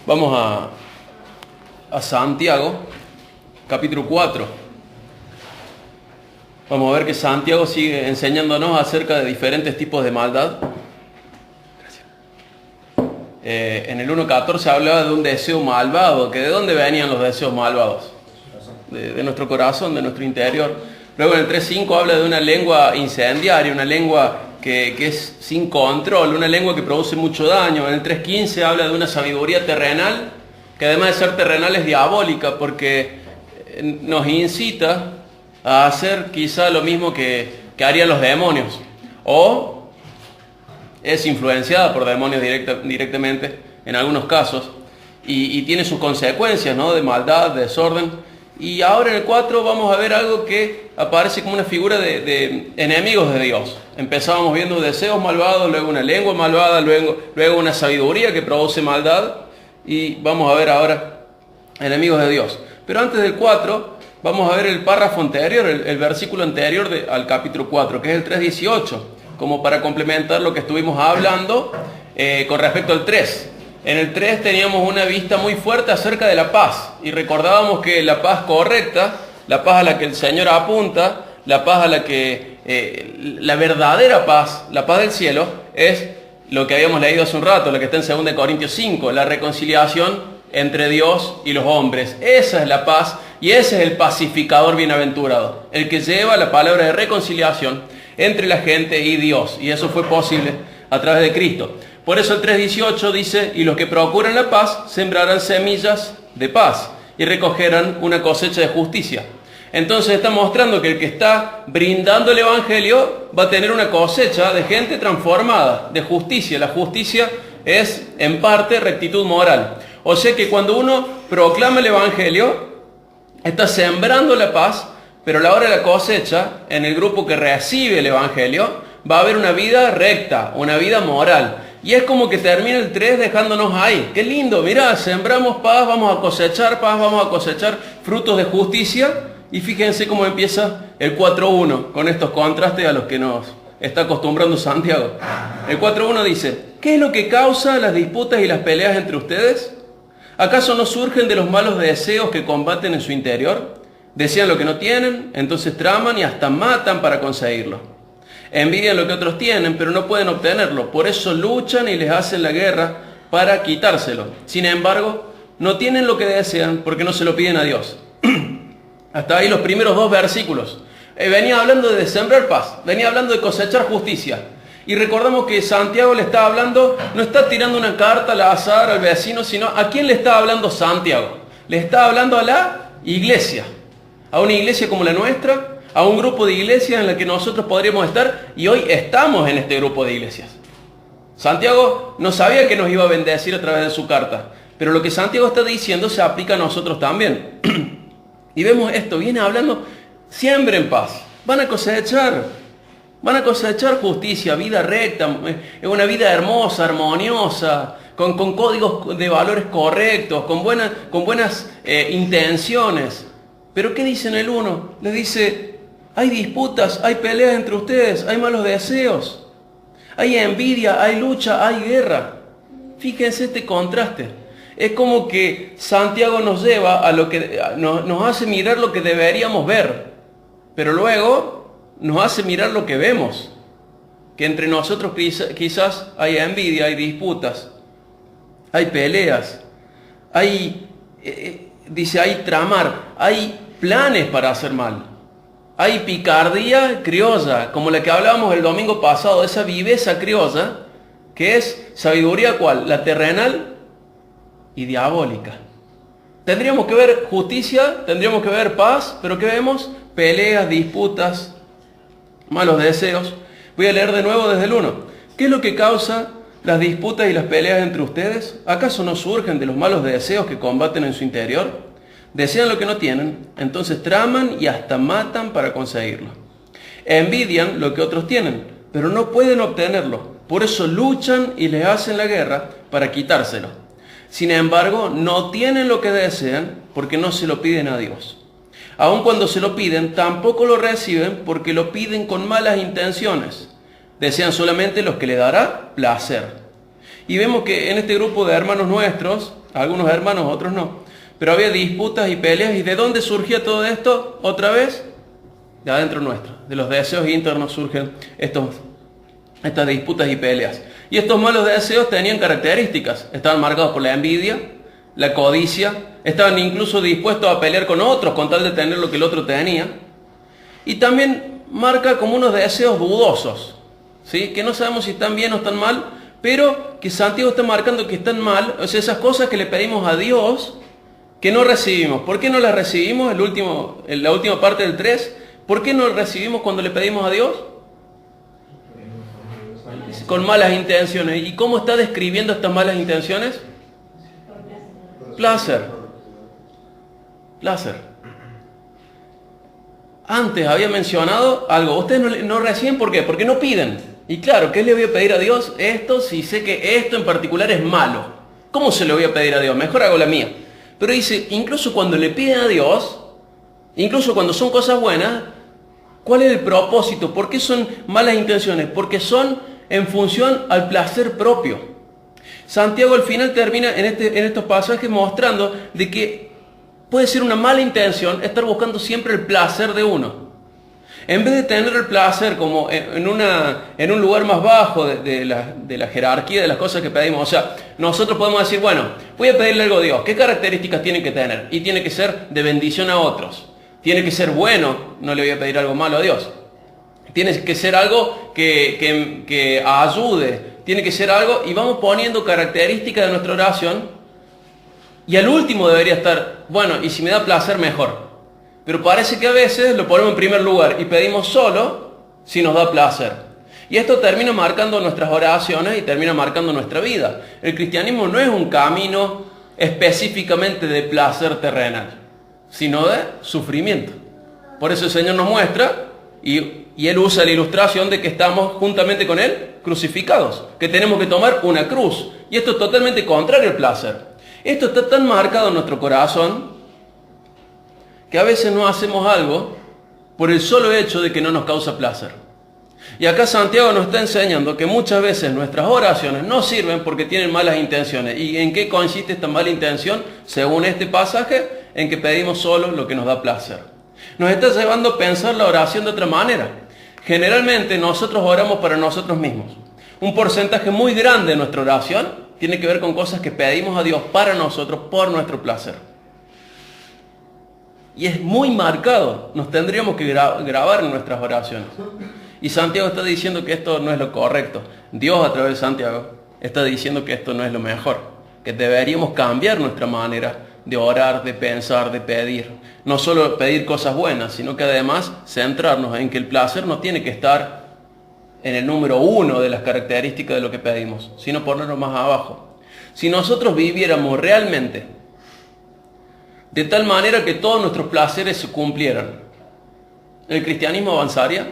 Vamos a Santiago, capítulo 4. Vamos a ver que Santiago sigue enseñándonos acerca de diferentes tipos de maldad. En el 1.14 hablaba de un deseo malvado, que de dónde venían los deseos malvados, de nuestro corazón, de nuestro interior. Luego en el 3.5 habla de una lengua incendiaria, una lengua que es sin control, una lengua que produce mucho daño. En el 3.15 habla de una sabiduría terrenal, que además de ser terrenal es diabólica, porque nos incita a hacer quizá lo mismo que harían los demonios, o es influenciada por demonios directamente en algunos casos, y tiene sus consecuencias, ¿no?, de maldad, de desorden. Y ahora en el 4 vamos a ver algo que aparece como una figura de enemigos de Dios. Empezábamos viendo deseos malvados, luego una lengua malvada, luego una sabiduría que produce maldad, y vamos a ver ahora enemigos de Dios. Pero antes del 4 vamos a ver el párrafo anterior, el versículo anterior al capítulo 4, que es el 3.18, como para complementar lo que estuvimos hablando con respecto al 3. En el 3 teníamos una vista muy fuerte acerca de la paz, y recordábamos que la paz correcta, la paz a la que el Señor apunta, la paz a la que, la verdadera paz, la paz del cielo, es lo que habíamos leído hace un rato, la que está en 2 Corintios 5, la reconciliación entre Dios y los hombres. Esa es la paz, y ese es el pacificador bienaventurado, el que lleva la palabra de reconciliación entre la gente y Dios, y eso fue posible a través de Cristo. Por eso el 3.18 dice: y los que procuran la paz sembrarán semillas de paz y recogerán una cosecha de justicia. Entonces está mostrando que el que está brindando el Evangelio va a tener una cosecha de gente transformada, de justicia. La justicia es en parte rectitud moral. O sea que cuando uno proclama el Evangelio, está sembrando la paz, pero a la hora de la cosecha, en el grupo que recibe el Evangelio, va a haber una vida recta, una vida moral. Y es como que termina el 3 dejándonos ahí. ¡Qué lindo! Mirá, sembramos paz, vamos a cosechar paz, vamos a cosechar frutos de justicia. Y fíjense cómo empieza el 4.1, con estos contrastes a los que nos está acostumbrando Santiago. El 4.1 dice: ¿qué es lo que causa las disputas y las peleas entre ustedes? ¿Acaso no surgen de los malos deseos que combaten en su interior? Desean lo que no tienen, entonces traman y hasta matan para conseguirlo. Envidian lo que otros tienen, pero no pueden obtenerlo. Por eso luchan y les hacen la guerra para quitárselo. Sin embargo, no tienen lo que desean porque no se lo piden a Dios. Hasta ahí los primeros 2 versículos. Venía hablando de sembrar paz, venía hablando de cosechar justicia. Y recordamos que Santiago le está hablando, no está tirando una carta al azar al vecino, sino ¿a quién le está hablando Santiago? Le está hablando a la iglesia, a una iglesia como la nuestra, a un grupo de iglesias en la que nosotros podríamos estar, y hoy estamos en este grupo de iglesias. Santiago no sabía que nos iba a bendecir a través de su carta, pero lo que Santiago está diciendo se aplica a nosotros también. Y vemos esto, viene hablando: siembren paz, van a cosechar justicia, vida recta, una vida hermosa, armoniosa, con códigos de valores correctos, con buenas intenciones. Pero ¿qué dice en el 1? Le dice: hay disputas, hay peleas entre ustedes, hay malos deseos, hay envidia, hay lucha, hay guerra. Fíjense este contraste. Es como que Santiago nos lleva a lo que nos hace mirar lo que deberíamos ver, pero luego nos hace mirar lo que vemos. Que entre nosotros quizás hay envidia, hay disputas, hay peleas, dice, hay tramar, hay planes para hacer mal. Hay picardía criolla, como la que hablábamos el domingo pasado, esa viveza criolla, que es sabiduría ¿cuál? La terrenal y diabólica. Tendríamos que ver justicia, tendríamos que ver paz, pero ¿qué vemos? Peleas, disputas, malos deseos. Voy a leer de nuevo desde el 1. ¿Qué es lo que causa las disputas y las peleas entre ustedes? ¿Acaso no surgen de los malos deseos que combaten en su interior? Desean lo que no tienen, entonces traman y hasta matan para conseguirlo. Envidian lo que otros tienen, pero no pueden obtenerlo. Por eso luchan y les hacen la guerra para quitárselo. Sin embargo, no tienen lo que desean porque no se lo piden a Dios. Aun cuando se lo piden, tampoco lo reciben porque lo piden con malas intenciones. Desean solamente lo que les dará placer. Y vemos que en este grupo de hermanos nuestros, algunos hermanos, otros no, pero había disputas y peleas. ¿Y de dónde surgía todo esto? Otra vez, de adentro nuestro, de los deseos internos surgen estas disputas y peleas. Y estos malos deseos tenían características, estaban marcados por la envidia, la codicia, estaban incluso dispuestos a pelear con otros con tal de tener lo que el otro tenía. Y también marca como unos deseos dudosos, ¿sí? Que no sabemos si están bien o están mal, pero que Santiago está marcando que están mal, o sea, esas cosas que le pedimos a Dios que no recibimos. ¿Por qué no las recibimos? En la última parte del 3, ¿por qué no las recibimos cuando le pedimos a Dios? Con malas intenciones. ¿Y cómo está describiendo estas malas intenciones? Placer. Antes había mencionado algo. Ustedes no reciben, ¿por qué? Porque no piden. Y claro, ¿qué le voy a pedir a Dios? Esto, si sé que esto en particular es malo. ¿Cómo se lo voy a pedir a Dios? Mejor hago la mía. Pero dice, incluso cuando le piden a Dios, incluso cuando son cosas buenas, ¿cuál es el propósito? ¿Por qué son malas intenciones? Porque son en función al placer propio. Santiago al final termina en estos pasajes mostrando de que puede ser una mala intención estar buscando siempre el placer de uno. En vez de tener el placer como en un lugar más bajo de la jerarquía de las cosas que pedimos. O sea, nosotros podemos decir, bueno, voy a pedirle algo a Dios. ¿Qué características tiene que tener? Y tiene que ser de bendición a otros. Tiene que ser bueno, no le voy a pedir algo malo a Dios. Tiene que ser algo que ayude. Tiene que ser algo, y vamos poniendo características de nuestra oración. Y al último debería estar, bueno, y si me da placer, mejor. Pero parece que a veces lo ponemos en primer lugar y pedimos solo si nos da placer. Y esto termina marcando nuestras oraciones y termina marcando nuestra vida. El cristianismo no es un camino específicamente de placer terrenal, sino de sufrimiento. Por eso el Señor nos muestra, y Él usa la ilustración de que estamos juntamente con Él crucificados, que tenemos que tomar una cruz. Y esto es totalmente contrario al placer. Esto está tan marcado en nuestro corazón que a veces no hacemos algo por el solo hecho de que no nos causa placer. Y acá Santiago nos está enseñando que muchas veces nuestras oraciones no sirven porque tienen malas intenciones. ¿Y en qué consiste esta mala intención? Según este pasaje, en que pedimos solo lo que nos da placer. Nos está llevando a pensar la oración de otra manera. Generalmente nosotros oramos para nosotros mismos. Un porcentaje muy grande de nuestra oración tiene que ver con cosas que pedimos a Dios para nosotros por nuestro placer. Y es muy marcado, nos tendríamos que grabar en nuestras oraciones. Y Santiago está diciendo que esto no es lo correcto. Dios a través de Santiago está diciendo que esto no es lo mejor, que deberíamos cambiar nuestra manera de orar, de pensar, de pedir. No solo pedir cosas buenas, sino que además centrarnos en que el placer no tiene que estar en el número 1 de las características de lo que pedimos, sino ponerlo más abajo. Si nosotros viviéramos realmente de tal manera que todos nuestros placeres se cumplieran, ¿el cristianismo avanzaría?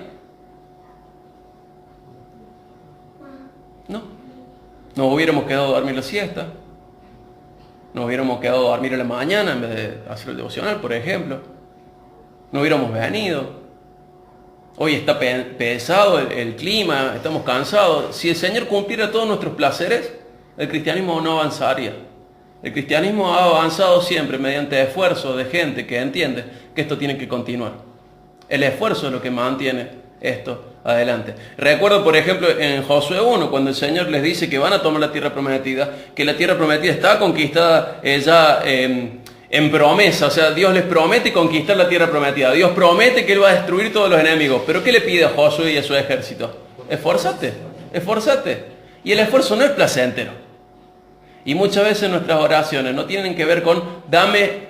No. Nos hubiéramos quedado a dormir la siesta, nos hubiéramos quedado a dormir a la mañana en vez de hacer el devocional, por ejemplo. No hubiéramos venido. Hoy está pesado el clima, estamos cansados. Si el Señor cumpliera todos nuestros placeres, el cristianismo no avanzaría. El cristianismo ha avanzado siempre mediante esfuerzo de gente que entiende que esto tiene que continuar. El esfuerzo es lo que mantiene esto adelante. Recuerdo, por ejemplo, en Josué 1, cuando el Señor les dice que van a tomar la tierra prometida, que la tierra prometida está conquistada ya en promesa. O sea, Dios les promete conquistar la tierra prometida. Dios promete que Él va a destruir todos los enemigos. ¿Pero qué le pide a Josué y a su ejército? Esfuérzate, esfuérzate. Y el esfuerzo no es placentero. Y muchas veces nuestras oraciones no tienen que ver con dame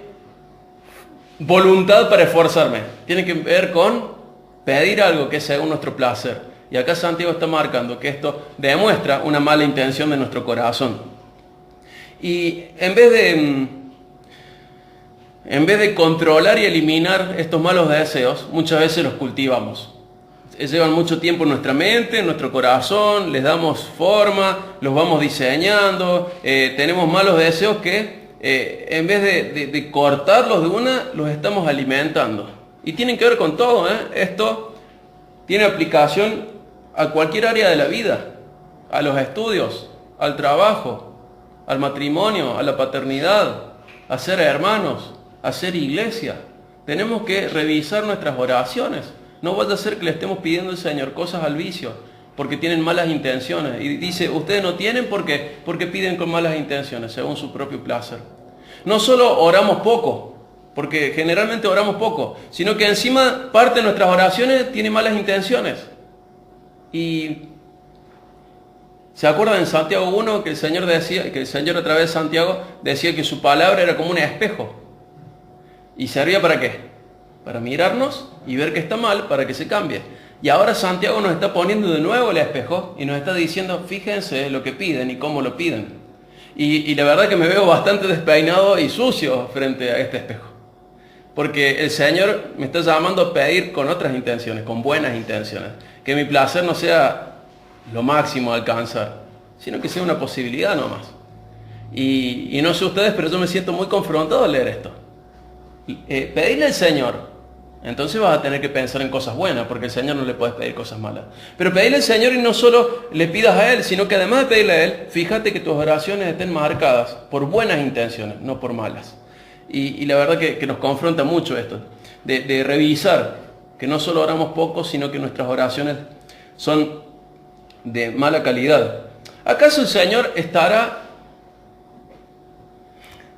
voluntad para esforzarme. Tienen que ver con pedir algo que sea según nuestro placer. Y acá Santiago está marcando que esto demuestra una mala intención de nuestro corazón. Y en vez de controlar y eliminar estos malos deseos, muchas veces los cultivamos. Llevan mucho tiempo en nuestra mente, en nuestro corazón, les damos forma, los vamos diseñando, tenemos malos deseos que en vez de cortarlos de una, los estamos alimentando. Y tienen que ver con todo, Esto tiene aplicación a cualquier área de la vida, a los estudios, al trabajo, al matrimonio, a la paternidad, a ser hermanos, a ser iglesia. Tenemos que revisar nuestras oraciones. No vaya a ser que le estemos pidiendo al Señor cosas al vicio, porque tienen malas intenciones. Y dice, ustedes no tienen porque piden con malas intenciones, según su propio placer. No solo oramos poco, porque generalmente oramos poco, sino que encima parte de nuestras oraciones tiene malas intenciones. Y ¿se acuerdan en Santiago 1 que el Señor decía, que el Señor a través de Santiago decía que su palabra era como un espejo? ¿Y servía para qué? Para mirarnos y ver que está mal, para que se cambie. Y ahora Santiago nos está poniendo de nuevo el espejo y nos está diciendo, fíjense lo que piden y cómo lo piden. Y la verdad que me veo bastante despeinado y sucio frente a este espejo. Porque el Señor me está llamando a pedir con otras intenciones, con buenas intenciones. Que mi placer no sea lo máximo a alcanzar, sino que sea una posibilidad nomás. Y no sé ustedes, pero yo me siento muy confrontado al leer esto. Pedirle al Señor, entonces vas a tener que pensar en cosas buenas, porque al Señor no le puedes pedir cosas malas. Pero pedirle al Señor y no solo le pidas a Él, sino que además de pedirle a Él, fíjate que tus oraciones estén marcadas por buenas intenciones, no por malas. Y la verdad que nos confronta mucho esto, de revisar que no solo oramos poco, sino que nuestras oraciones son de mala calidad. ¿Acaso el Señor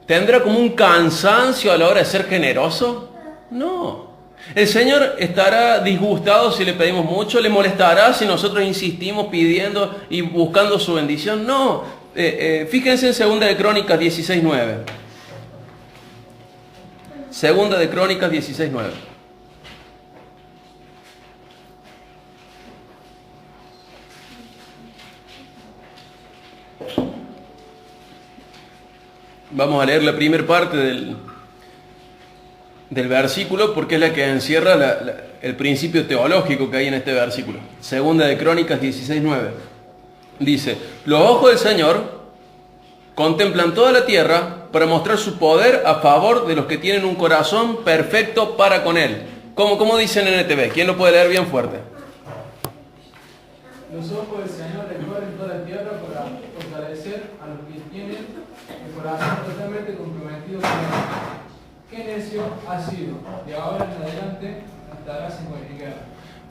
tendrá como un cansancio a la hora de ser generoso? No. El Señor estará disgustado si le pedimos mucho, le molestará si nosotros insistimos pidiendo y buscando su bendición. No. Fíjense en 2 de Crónicas 16:9. 2 de Crónicas 16:9. Vamos a leer la primera parte del versículo porque es la que encierra el principio teológico que hay en este versículo. 2 de Crónicas 16:9. Dice, los ojos del Señor contemplan toda la tierra para mostrar su poder a favor de los que tienen un corazón perfecto para con Él. ¿Cómo dicen en NTV? ¿Quién lo puede leer bien fuerte? Los ojos del Señor recorren toda la tierra para fortalecer a los que tienen el corazón totalmente comprometido con Él. Qué necio ha sido, de ahora en adelante no estarás en cualquier guerra.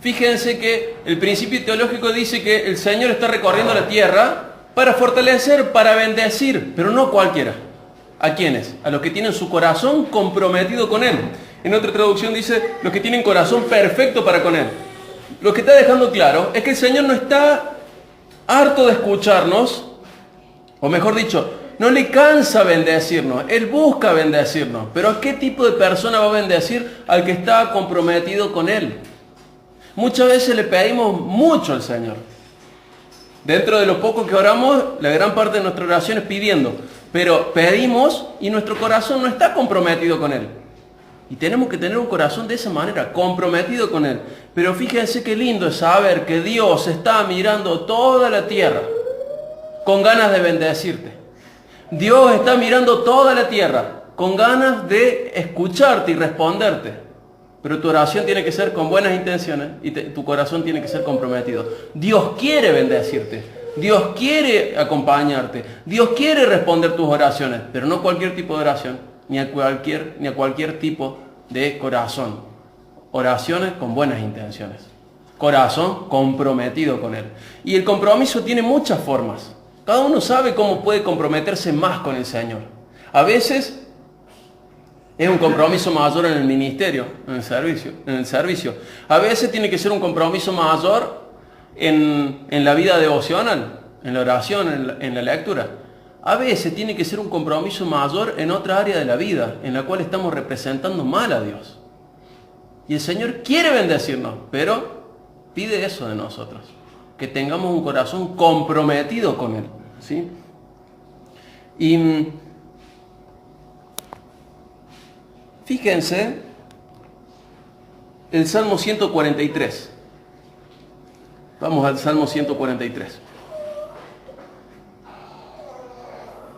Fíjense que el principio teológico dice que el Señor está recorriendo la tierra para fortalecer, para bendecir, pero no cualquiera. ¿A quiénes? A los que tienen su corazón comprometido con Él. En otra traducción dice, los que tienen corazón perfecto para con Él. Lo que está dejando claro es que el Señor no está harto de escucharnos, o mejor dicho, no le cansa bendecirnos, Él busca bendecirnos. Pero ¿a qué tipo de persona va a bendecir? Al que está comprometido con Él. Muchas veces le pedimos mucho al Señor. Dentro de lo poco que oramos, la gran parte de nuestra oración es pidiendo. Pero pedimos y nuestro corazón no está comprometido con Él. Y tenemos que tener un corazón de esa manera, comprometido con Él. Pero fíjense qué lindo es saber que Dios está mirando toda la tierra con ganas de bendecirte. Dios está mirando toda la tierra con ganas de escucharte y responderte. Pero tu oración tiene que ser con buenas intenciones y tu corazón tiene que ser comprometido. Dios quiere bendecirte. Dios quiere acompañarte. Dios quiere responder tus oraciones. Pero no cualquier tipo de oración, ni a cualquier tipo de corazón. Oraciones con buenas intenciones. Corazón comprometido con Él. Y el compromiso tiene muchas formas. Cada uno sabe cómo puede comprometerse más con el Señor. A veces es un compromiso mayor en el ministerio, en el servicio. A veces tiene que ser un compromiso mayor en la vida devocional, en la oración, en la lectura. A veces tiene que ser un compromiso mayor en otra área de la vida, en la cual estamos representando mal a Dios. Y el Señor quiere bendecirnos, pero pide eso de nosotros, que tengamos un corazón comprometido con Él, ¿sí? Y fíjense el Salmo 143. Vamos al Salmo 143.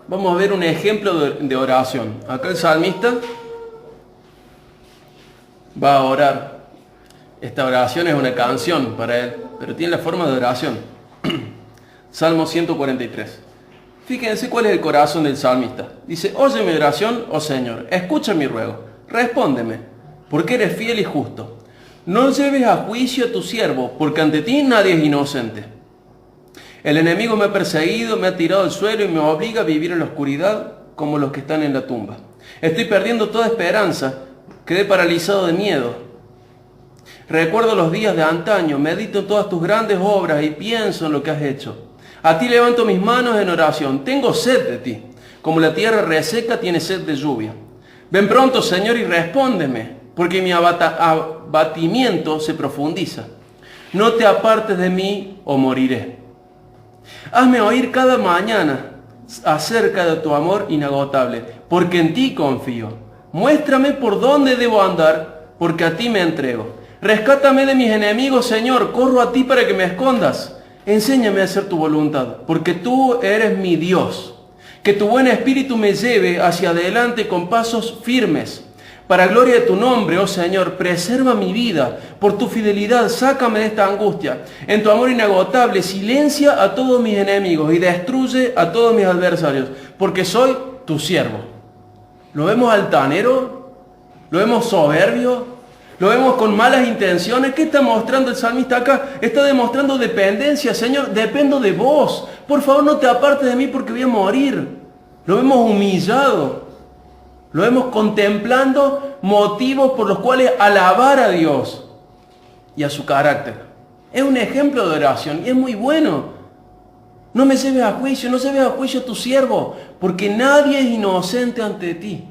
Vamos a ver un ejemplo de oración. Acá el salmista va a orar. Esta oración es una canción para él, pero tiene la forma de oración. Salmo 143. Fíjense cuál es el corazón del salmista. Dice, oye mi oración, oh Señor, escucha mi ruego, respóndeme, porque eres fiel y justo. No lleves a juicio a tu siervo, porque ante ti nadie es inocente. El enemigo me ha perseguido, me ha tirado al suelo y me obliga a vivir en la oscuridad como los que están en la tumba. Estoy perdiendo toda esperanza, quedé paralizado de miedo. Recuerdo los días de antaño, medito en todas tus grandes obras y pienso en lo que has hecho. A ti levanto mis manos en oración, tengo sed de ti, como la tierra reseca tiene sed de lluvia. Ven pronto, Señor, y respóndeme, porque mi abatimiento se profundiza. No te apartes de mí o moriré. Hazme oír cada mañana acerca de tu amor inagotable, porque en ti confío. Muéstrame por dónde debo andar, porque a ti me entrego. Rescátame de mis enemigos, Señor, corro a ti para que me escondas. Enséñame a hacer tu voluntad, porque tú eres mi Dios. Que tu buen espíritu me lleve hacia adelante con pasos firmes. Para gloria de tu nombre, oh Señor, preserva mi vida. Por tu fidelidad, sácame de esta angustia. En tu amor inagotable, silencia a todos mis enemigos y destruye a todos mis adversarios, porque soy tu siervo. ¿Lo vemos altanero? ¿Lo vemos soberbio? ¿Lo vemos con malas intenciones? ¿Qué está mostrando el salmista acá? Está demostrando dependencia. Señor, dependo de vos. Por favor, no te apartes de mí porque voy a morir. Lo vemos humillado. Lo vemos contemplando motivos por los cuales alabar a Dios y a su carácter. Es un ejemplo de oración y es muy bueno. No me lleves a juicio, no lleves a juicio a tu siervo, porque nadie es inocente ante ti.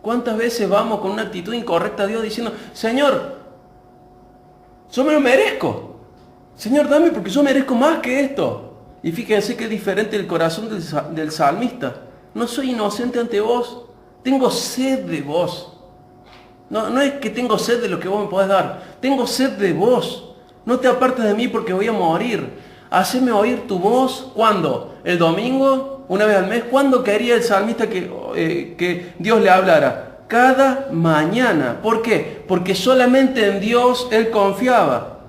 ¿Cuántas veces vamos con una actitud incorrecta a Dios diciendo, Señor, yo me lo merezco? Señor, dame porque yo merezco más que esto. Y fíjense que es diferente el corazón del salmista. No soy inocente ante vos, tengo sed de vos. No es que tengo sed de lo que vos me podés dar, tengo sed de vos. No te apartes de mí porque voy a morir. Haceme oír tu voz, ¿cuándo? ¿El domingo? ¿Una vez al mes? ¿Cuándo quería el salmista que Dios le hablara? Cada mañana. ¿Por qué? Porque solamente en Dios él confiaba.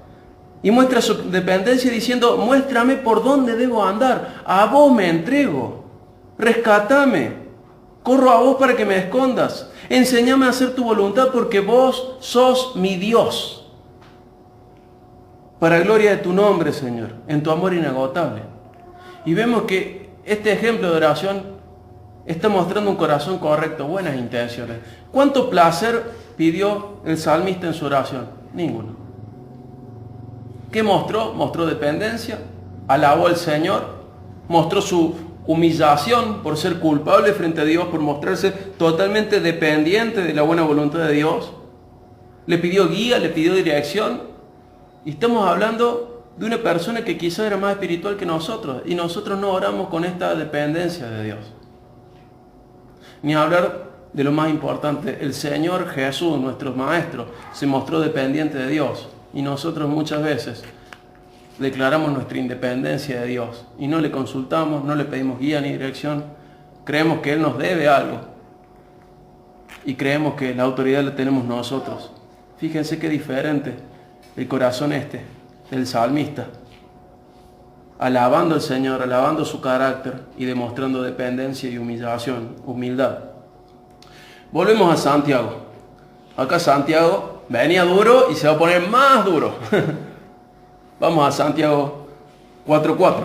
Y muestra su dependencia diciendo, muéstrame por dónde debo andar. A vos me entrego. Rescátame. Corro a vos para que me escondas. Enséñame a hacer tu voluntad porque vos sos mi Dios. Para gloria de tu nombre, Señor, en tu amor inagotable. Y vemos que este ejemplo de oración está mostrando un corazón correcto, buenas intenciones. ¿Cuánto placer pidió el salmista en su oración? Ninguno. ¿Qué mostró? Mostró dependencia, alabó al Señor, mostró su humillación por ser culpable frente a Dios, por mostrarse totalmente dependiente de la buena voluntad de Dios. Le pidió guía, le pidió dirección. Y estamos hablando de una persona que quizá era más espiritual que nosotros, y nosotros no oramos con esta dependencia de Dios. Ni hablar de lo más importante, el Señor Jesús, nuestro Maestro, se mostró dependiente de Dios, y nosotros muchas veces declaramos nuestra independencia de Dios, y no le consultamos, no le pedimos guía ni dirección, creemos que Él nos debe algo, y creemos que la autoridad la tenemos nosotros. Fíjense qué diferente el corazón del salmista, alabando al Señor, alabando su carácter y demostrando dependencia y humillación, humildad. Volvemos a Santiago. Acá Santiago venía duro y se va a poner más duro. Vamos a Santiago 4:4.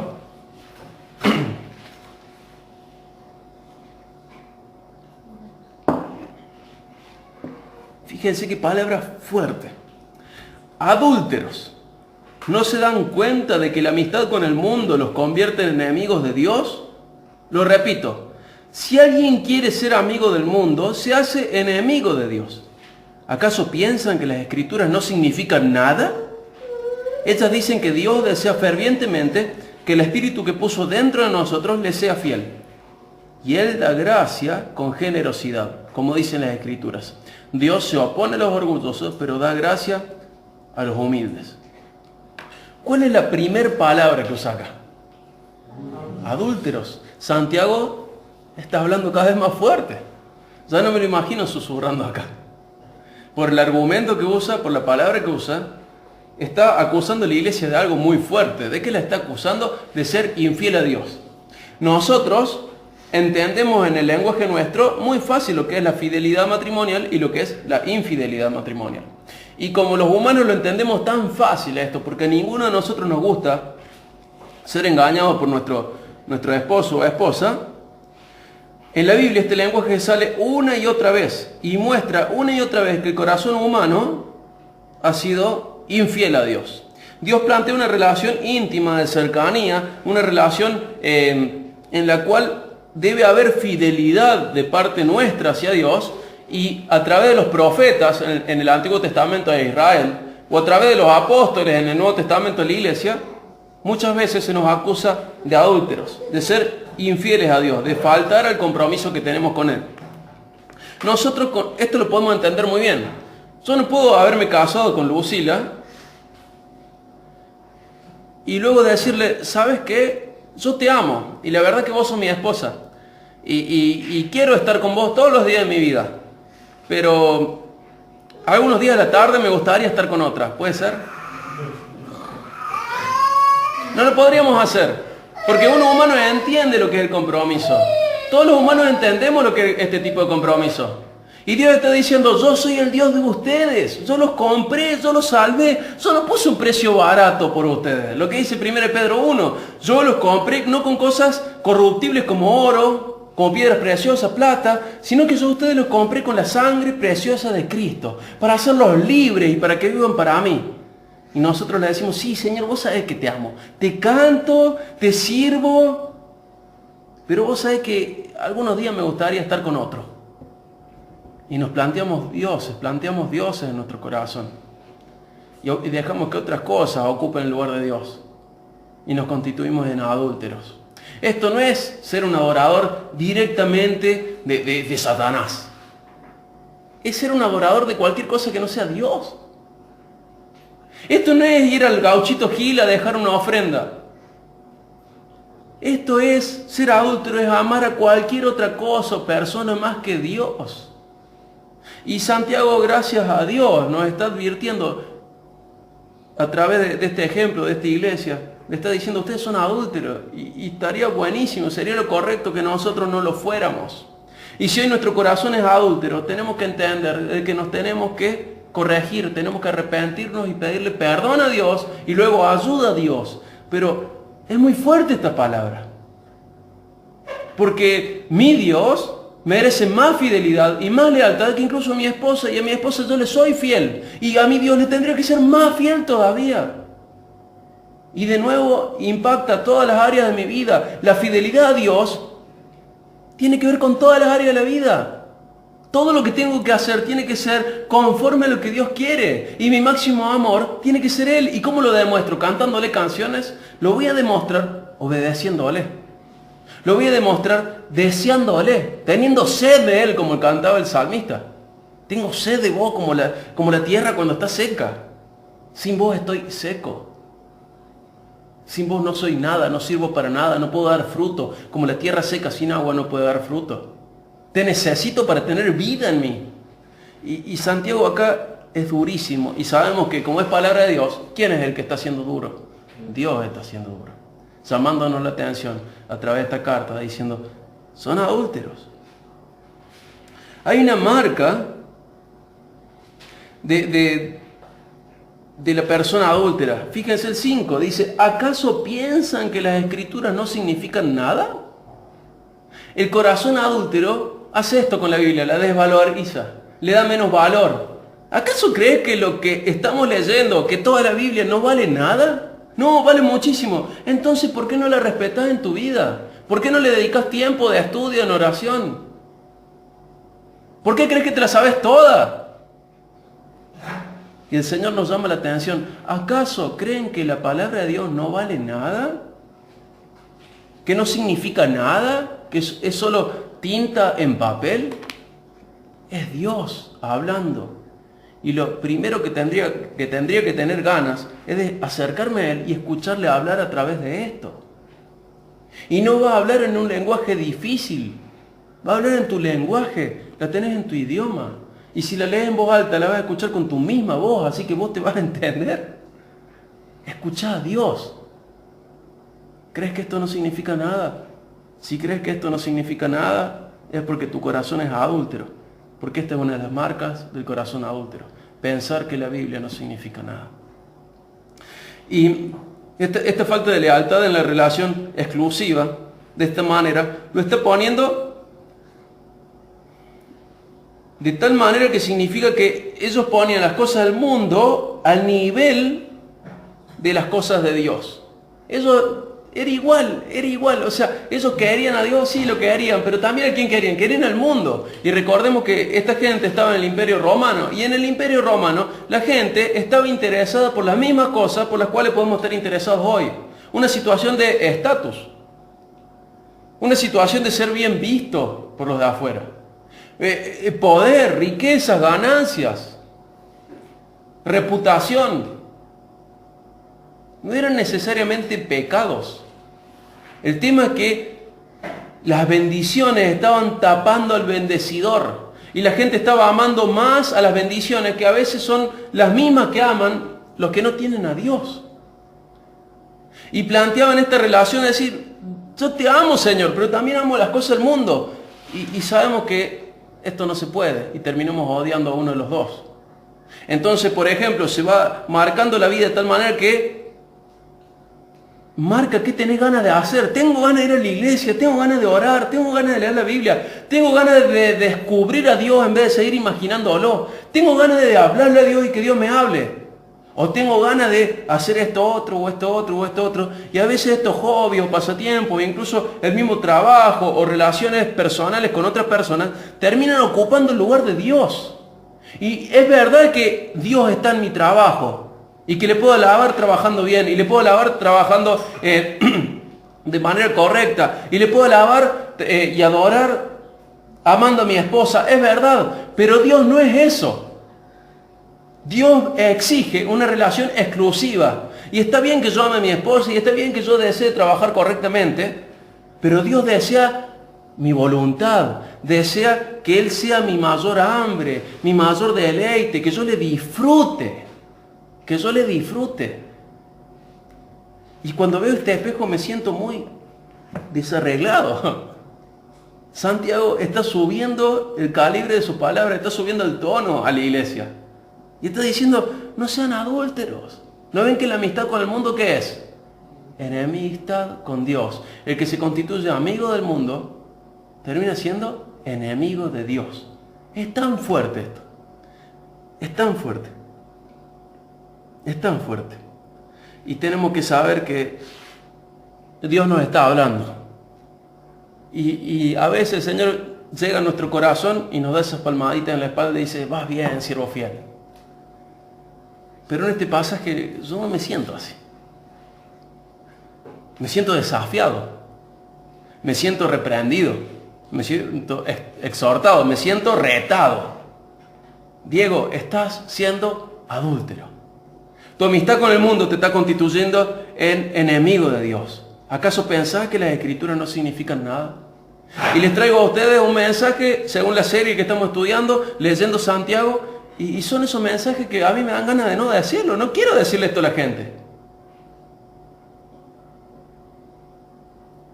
Fíjense qué palabra fuerte. Adúlteros, ¿no se dan cuenta de que la amistad con el mundo los convierte en enemigos de Dios? Lo repito, si alguien quiere ser amigo del mundo, se hace enemigo de Dios. ¿Acaso piensan que las Escrituras no significan nada? Ellas dicen que Dios desea fervientemente que el Espíritu que puso dentro de nosotros le sea fiel. Y Él da gracia con generosidad, como dicen las Escrituras. Dios se opone a los orgullosos, pero da gracia a los humildes. ¿Cuál es la primer palabra que usa acá? Adúlteros. Santiago está hablando cada vez más fuerte. Ya no me lo imagino susurrando acá. Por el argumento que usa, por la palabra que usa, está acusando a la iglesia de algo muy fuerte. ¿De qué la está acusando? De ser infiel a Dios. Nosotros entendemos en el lenguaje nuestro muy fácil lo que es la fidelidad matrimonial y lo que es la infidelidad matrimonial. Y como los humanos lo entendemos tan fácil esto, porque a ninguno de nosotros nos gusta ser engañados por nuestro esposo o esposa, en la Biblia este lenguaje sale una y otra vez y muestra una y otra vez que el corazón humano ha sido infiel a Dios. Dios plantea una relación íntima de cercanía, una relación en la cual debe haber fidelidad de parte nuestra hacia Dios, y a través de los profetas en el Antiguo Testamento de Israel, o a través de los apóstoles en el Nuevo Testamento de la iglesia, muchas veces se nos acusa de adúlteros, de ser infieles a Dios, de faltar al compromiso que tenemos con Él. Nosotros con esto lo podemos entender muy bien. Yo no puedo haberme casado con Lucila y luego decirle, ¿sabes qué? Yo te amo y la verdad que vos sos mi esposa y quiero estar con vos todos los días de mi vida, pero algunos días de la tarde me gustaría estar con otra. ¿Puede ser? No lo podríamos hacer, porque uno humano entiende lo que es el compromiso. Todos los humanos entendemos lo que es este tipo de compromiso. Y Dios está diciendo, yo soy el Dios de ustedes, yo los compré, yo los salvé, yo no puse un precio barato por ustedes. Lo que dice 1 Pedro 1, yo los compré no con cosas corruptibles como oro, como piedras preciosas, plata, sino que yo a ustedes los compré con la sangre preciosa de Cristo, para hacerlos libres y para que vivan para mí. Y nosotros le decimos, sí, Señor, vos sabés que te amo, te canto, te sirvo, pero vos sabés que algunos días me gustaría estar con otro. Y nos planteamos dioses en nuestro corazón. Y dejamos que otras cosas ocupen el lugar de Dios. Y nos constituimos en adúlteros. Esto no es ser un adorador directamente de Satanás. Es ser un adorador de cualquier cosa que no sea Dios. Esto no es ir al Gauchito Gil a dejar una ofrenda. Esto es ser adúltero, es amar a cualquier otra cosa o persona más que Dios. Y Santiago, gracias a Dios, nos está advirtiendo a través de este ejemplo, de esta iglesia. Le está diciendo, ustedes son adúlteros. Y estaría buenísimo, sería lo correcto que nosotros no lo fuéramos. Y si hoy nuestro corazón es adúltero, tenemos que entender que nos tenemos que corregir, tenemos que arrepentirnos y pedirle perdón a Dios y luego ayuda a Dios. Pero es muy fuerte esta palabra. Porque mi Dios merece más fidelidad y más lealtad que incluso a mi esposa, y a mi esposa yo le soy fiel, y a mi Dios le tendría que ser más fiel todavía. Y de nuevo impacta todas las áreas de mi vida. La fidelidad a Dios tiene que ver con todas las áreas de la vida. Todo lo que tengo que hacer tiene que ser conforme a lo que Dios quiere, y mi máximo amor tiene que ser Él. ¿Y cómo lo demuestro? ¿Cantándole canciones? Lo voy a demostrar obedeciéndole. Lo voy a demostrar deseándole, teniendo sed de Él, como cantaba el salmista. Tengo sed de vos como la tierra cuando está seca. Sin vos estoy seco. Sin vos no soy nada, no sirvo para nada, no puedo dar fruto. Como la tierra seca sin agua no puede dar fruto. Te necesito para tener vida en mí. Y Santiago acá es durísimo. Y sabemos que como es palabra de Dios, ¿quién es el que está siendo duro? Dios está siendo duro. Llamándonos la atención a través de esta carta, diciendo, son adúlteros. Hay una marca de la persona adúltera. Fíjense el 5, dice, ¿acaso piensan que las escrituras no significan nada? El corazón adúltero hace esto con la Biblia, la desvaloriza, le da menos valor. ¿Acaso crees que lo que estamos leyendo, que toda la Biblia no vale nada? No, vale muchísimo. Entonces, ¿por qué no la respetas en tu vida? ¿Por qué no le dedicas tiempo de estudio en oración? ¿Por qué crees que te la sabes toda? Y el Señor nos llama la atención. ¿Acaso creen que la palabra de Dios no vale nada? ¿Que no significa nada? ¿Que es solo tinta en papel? Es Dios hablando. Y lo primero que tendría que tener ganas es de acercarme a Él y escucharle hablar a través de esto. Y no va a hablar en un lenguaje difícil. Va a hablar en tu lenguaje. La tenés en tu idioma. Y si la lees en voz alta, la vas a escuchar con tu misma voz. Así que vos te vas a entender. Escucha a Dios. ¿Crees que esto no significa nada? Si crees que esto no significa nada, es porque tu corazón es adúltero. Porque esta es una de las marcas del corazón adúltero. Pensar que la Biblia no significa nada. Y esta falta de lealtad en la relación exclusiva, de esta manera, lo está poniendo de tal manera que significa que ellos ponían las cosas del mundo al nivel de las cosas de Dios. Eso era igual. O sea, ellos querían a Dios, sí, lo querían, pero también a quién querían. Querían al mundo. Y recordemos que esta gente estaba en el Imperio Romano. Y en el Imperio Romano la gente estaba interesada por las mismas cosas por las cuales podemos estar interesados hoy. Una situación de estatus. Una situación de ser bien visto por los de afuera. Poder, riquezas, ganancias, reputación. No eran necesariamente pecados. El tema es que las bendiciones estaban tapando al bendecidor. Y la gente estaba amando más a las bendiciones, que a veces son las mismas que aman los que no tienen a Dios. Y planteaban esta relación de decir, yo te amo, Señor, pero también amo las cosas del mundo. Y sabemos que esto no se puede. Y terminamos odiando a uno de los dos. Entonces, por ejemplo, se va marcando la vida de tal manera que marca qué tenés ganas de hacer. Tengo ganas de ir a la iglesia, tengo ganas de orar, tengo ganas de leer la Biblia, tengo ganas de descubrir a Dios en vez de seguir imaginándolo. Tengo ganas de hablarle a Dios y que Dios me hable. O tengo ganas de hacer esto otro, o esto otro, o esto otro. Y a veces estos hobbies o pasatiempos, incluso el mismo trabajo o relaciones personales con otras personas, terminan ocupando el lugar de Dios. Y es verdad que Dios está en mi trabajo. Y que le puedo alabar trabajando bien. Y le puedo alabar trabajando de manera correcta. Y le puedo alabar y adorar amando a mi esposa. Es verdad. Pero Dios no es eso. Dios exige una relación exclusiva. Y está bien que yo ame a mi esposa. Y está bien que yo desee trabajar correctamente. Pero Dios desea mi voluntad. Desea que Él sea mi mayor hambre. Mi mayor deleite. Que yo le disfrute. Que yo le disfrute. Y cuando veo este espejo me siento muy desarreglado. Santiago está subiendo el calibre de su palabra, está subiendo el tono a la iglesia. Y está diciendo, no sean adúlteros. ¿No ven que la amistad con el mundo qué es? Enemistad con Dios. El que se constituye amigo del mundo termina siendo enemigo de Dios. Es tan fuerte esto. Es tan fuerte. Es tan fuerte. Y tenemos que saber que Dios nos está hablando. Y a veces el Señor llega a nuestro corazón y nos da esas palmaditas en la espalda y dice, vas bien, siervo fiel. Pero en este pasaje yo no me siento así. Me siento desafiado. Me siento reprendido. Me siento exhortado. Me siento retado. Diego, estás siendo adúltero. Tu amistad con el mundo te está constituyendo en enemigo de Dios. ¿Acaso pensás que las escrituras no significan nada? Y les traigo a ustedes un mensaje, según la serie que estamos estudiando, leyendo Santiago, y son esos mensajes que a mí me dan ganas de no decirlo. No quiero decirle esto a la gente.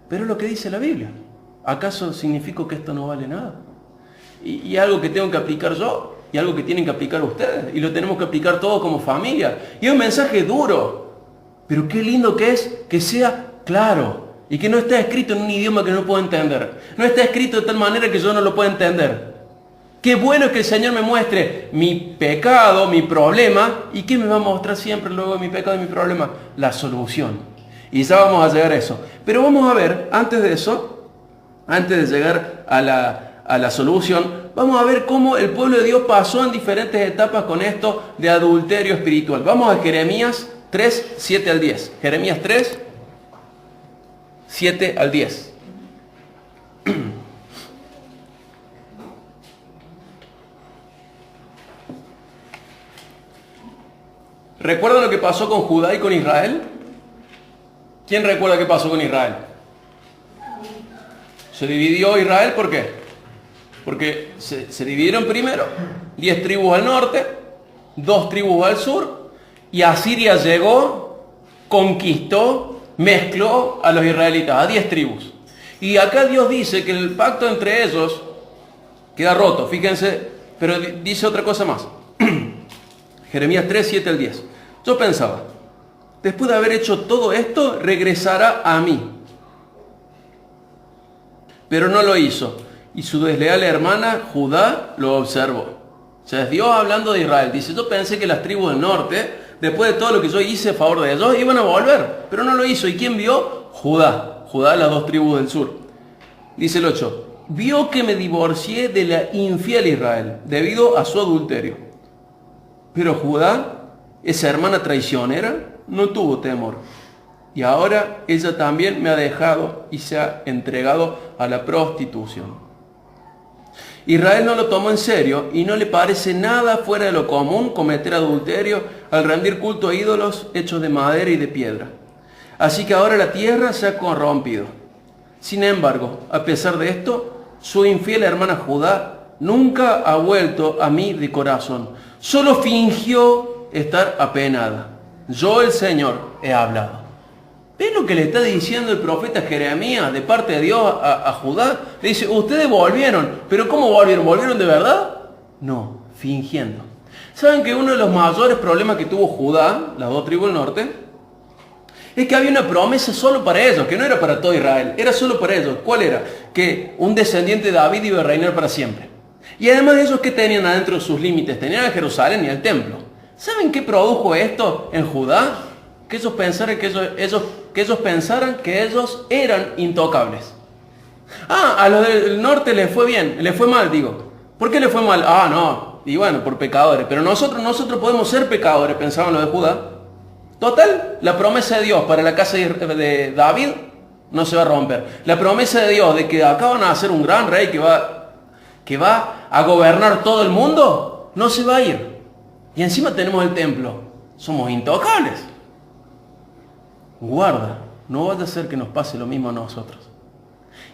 Pero es lo que dice la Biblia. ¿Acaso significa que esto no vale nada? Y algo que tengo que aplicar yo. Y algo que tienen que aplicar ustedes. Y lo tenemos que aplicar todos como familia. Y es un mensaje duro. Pero qué lindo que es que sea claro. Y que no esté escrito en un idioma que no puedo entender. No está escrito de tal manera que yo no lo pueda entender. Qué bueno es que el Señor me muestre mi pecado, mi problema. ¿Y qué me va a mostrar siempre luego de mi pecado y mi problema? La solución. Y ya vamos a llegar a eso. Pero vamos a ver, antes de eso, antes de llegar a la solución, vamos a ver cómo el pueblo de Dios pasó en diferentes etapas con esto de adulterio espiritual. Vamos a Jeremías 3, 7 al 10. Jeremías 3, 7 al 10. ¿Recuerdan lo que pasó con Judá y con Israel? ¿Quién recuerda qué pasó con Israel? Se dividió Israel, ¿por qué? Porque se dividieron primero 10 tribus al norte, 2 tribus al sur, y Asiria llegó conquistó, mezcló a los israelitas, a 10 tribus. Y acá Dios dice que el pacto entre ellos queda roto, fíjense, pero dice otra cosa más. Jeremías 3, 7 al 10. Yo pensaba, después de haber hecho todo esto, regresará a mí. Pero no lo hizo. Y su desleal hermana, Judá, lo observó. O sea, es Dios hablando de Israel. Dice, yo pensé que las tribus del norte, después de todo lo que yo hice a favor de ellos, iban a volver. Pero no lo hizo. ¿Y quién vio? Judá. Judá, las 2 tribus del sur. Dice el 8. Vio que me divorcié de la infiel Israel, debido a su adulterio. Pero Judá, esa hermana traicionera, no tuvo temor. Y ahora ella también me ha dejado y se ha entregado a la prostitución. Israel no lo tomó en serio y no le parece nada fuera de lo común cometer adulterio al rendir culto a ídolos hechos de madera y de piedra. Así que ahora la tierra se ha corrompido. Sin embargo, a pesar de esto, su infiel hermana Judá nunca ha vuelto a mí de corazón. Solo fingió estar apenada. Yo, el Señor, he hablado. ¿Ven lo que le está diciendo el profeta Jeremías de parte de Dios a Judá? Le dice, ustedes volvieron. ¿Pero cómo volvieron? ¿Volvieron de verdad? No, fingiendo. ¿Saben que uno de los mayores problemas que tuvo Judá, las 2 tribus del norte, es que había una promesa solo para ellos, que no era para todo Israel, era solo para ellos? ¿Cuál era? Que un descendiente de David iba a reinar para siempre. Y además ellos, ¿qué tenían adentro de sus límites? Tenían a Jerusalén y el templo. ¿Saben qué produjo esto en Judá? Que ellos pensaran que ellos eran intocables. A los del norte les fue bien, les fue mal, digo. ¿Por qué les fue mal? No, y bueno, por pecadores. Pero nosotros podemos ser pecadores, pensaban los de Judá. Total, la promesa de Dios para la casa de David no se va a romper. La promesa de Dios de que acá van a hacer un gran rey que va a gobernar todo el mundo, no se va a ir. Y encima tenemos el templo. Somos intocables. Guarda, no vaya a ser que nos pase lo mismo a nosotros.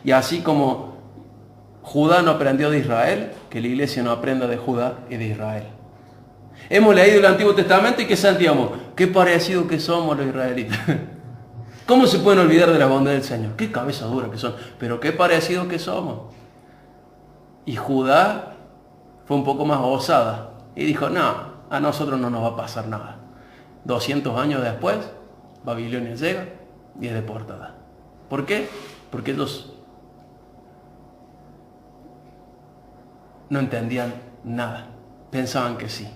Y así como Judá no aprendió de Israel, que la iglesia no aprenda de Judá y de Israel. Hemos leído el Antiguo Testamento y ¿qué sentíamos? Qué parecido que somos los israelitas. ¿Cómo se pueden olvidar de la bondad del Señor? Qué cabeza dura que son, pero qué parecido que somos. Y Judá fue un poco más osada y dijo, no, a nosotros no nos va a pasar nada. 200 años después, Babilonia llega y es deportada. ¿Por qué? Porque ellos no entendían nada. Pensaban que sí,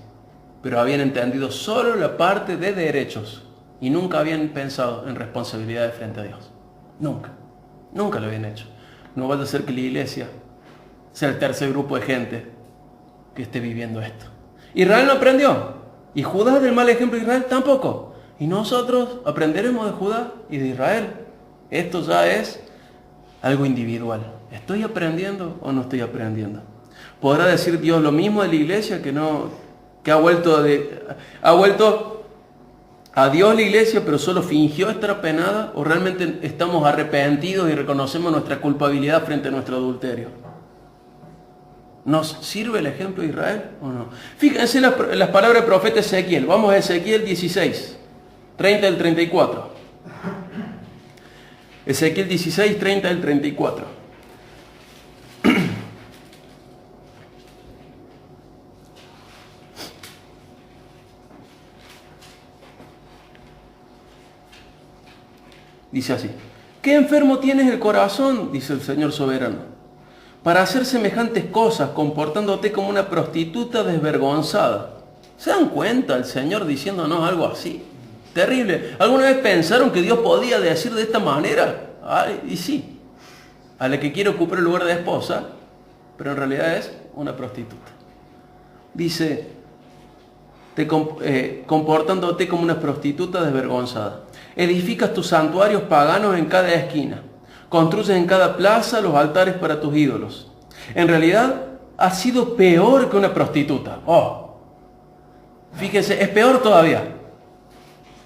pero habían entendido solo la parte de derechos y nunca habían pensado en responsabilidades frente a Dios. Nunca lo habían hecho. No vaya a ser que la iglesia sea el tercer grupo de gente que esté viviendo esto. Israel no aprendió, y Judá del mal ejemplo de Israel tampoco. Y nosotros aprenderemos de Judá y de Israel. Esto ya es algo individual. ¿Estoy aprendiendo o no estoy aprendiendo? ¿Podrá decir Dios lo mismo de la iglesia, que ha vuelto a Dios la iglesia, pero solo fingió estar apenada? ¿O realmente estamos arrepentidos y reconocemos nuestra culpabilidad frente a nuestro adulterio? ¿Nos sirve el ejemplo de Israel o no? Fíjense las palabras del profeta Ezequiel. Vamos a Ezequiel 16, 30 al 34. Ezequiel 16, 30 al 34. Dice así: ¿qué enfermo tienes el corazón? Dice el Señor soberano, para hacer semejantes cosas, comportándote como una prostituta desvergonzada. ¿Se dan cuenta el Señor diciéndonos algo así? Terrible. ¿Alguna vez pensaron que Dios podía decir de esta manera? Y sí, a la que quiere ocupar el lugar de esposa, pero en realidad es una prostituta. Dice, comportándote como una prostituta desvergonzada. Edificas tus santuarios paganos en cada esquina. Construyes en cada plaza los altares para tus ídolos. En realidad, has sido peor que una prostituta. Fíjese, es peor todavía.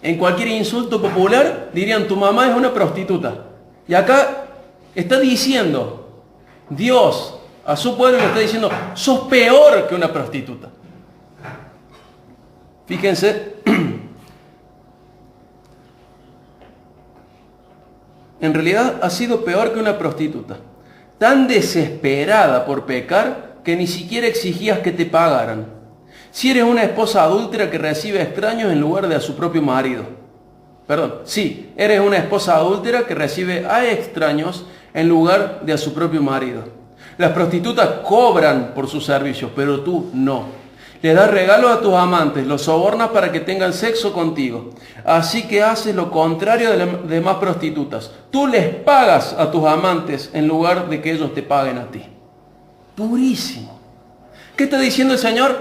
En cualquier insulto popular dirían, tu mamá es una prostituta. Y acá está diciendo, Dios a su pueblo le está diciendo, sos peor que una prostituta. Fíjense, en realidad has sido peor que una prostituta, tan desesperada por pecar que ni siquiera exigías que te pagaran. Si eres una esposa adúltera que recibe extraños en lugar de a su propio marido. Perdón, sí, eres una esposa adúltera que recibe a extraños en lugar de a su propio marido. Las prostitutas cobran por sus servicios, pero tú no. Les das regalos a tus amantes, los sobornas para que tengan sexo contigo. Así que haces lo contrario de las demás prostitutas. Tú les pagas a tus amantes en lugar de que ellos te paguen a ti. Durísimo. ¿Qué está diciendo el Señor?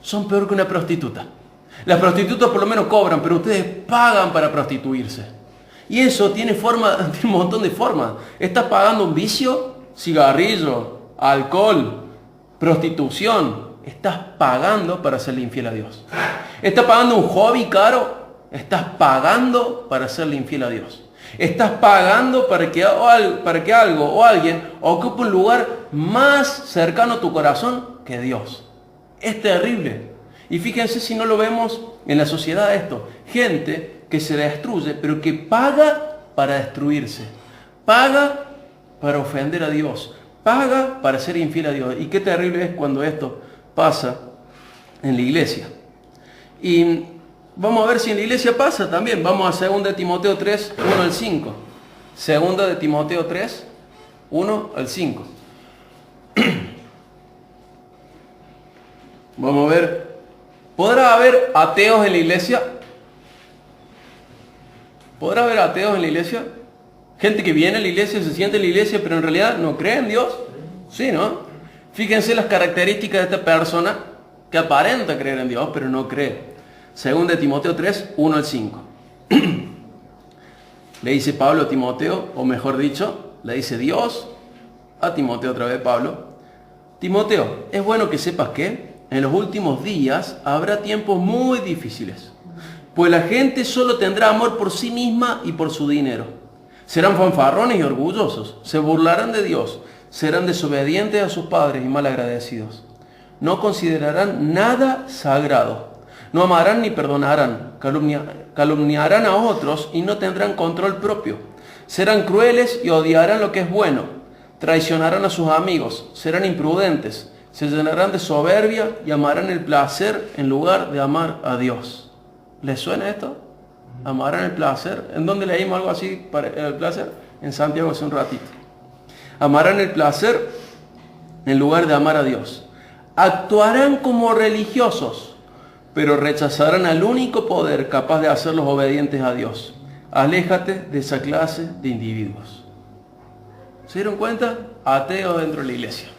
Son peor que una prostituta. Las prostitutas por lo menos cobran, pero ustedes pagan para prostituirse. Y eso tiene un montón de formas. Estás pagando un vicio, cigarrillo, alcohol, prostitución. Estás pagando para serle infiel a Dios. Estás pagando un hobby caro. Estás pagando para serle infiel a Dios. Estás pagando para que algo o alguien ocupe un lugar más cercano a tu corazón que Dios. Es terrible. Y fíjense si no lo vemos en la sociedad esto. Gente que se destruye, pero que paga para destruirse. Paga para ofender a Dios. Paga para ser infiel a Dios. Y qué terrible es cuando esto pasa en la iglesia. Y vamos a ver si en la iglesia pasa también. Vamos a 2 Timoteo 3, 1 al 5. 2 Timoteo 3, 1 al 5. Vamos a ver. ¿Podrá haber ateos en la iglesia? ¿Podrá haber ateos en la iglesia? Gente que viene a la iglesia, se siente en la iglesia, pero en realidad no cree en Dios. Sí, ¿no? Fíjense las características de esta persona que aparenta creer en Dios, pero no cree. 2 Timoteo 3, 1 al 5. Le dice Pablo a Timoteo, o mejor dicho, le dice Dios a Timoteo otra vez Pablo. Timoteo, es bueno que sepas que en los últimos días habrá tiempos muy difíciles, pues la gente solo tendrá amor por sí misma y por su dinero. Serán fanfarrones y orgullosos, se burlarán de Dios, serán desobedientes a sus padres y malagradecidos. No considerarán nada sagrado, no amarán ni perdonarán, calumniarán a otros y no tendrán control propio. Serán crueles y odiarán lo que es bueno, traicionarán a sus amigos, serán imprudentes, se llenarán de soberbia y amarán el placer en lugar de amar a Dios. ¿Les suena esto? Amarán el placer. ¿En dónde leímos algo así para el placer? En Santiago hace un ratito. Amarán el placer en lugar de amar a Dios. Actuarán como religiosos, pero rechazarán al único poder capaz de hacerlos obedientes a Dios. Aléjate de esa clase de individuos. ¿Se dieron cuenta? Ateos dentro de la iglesia.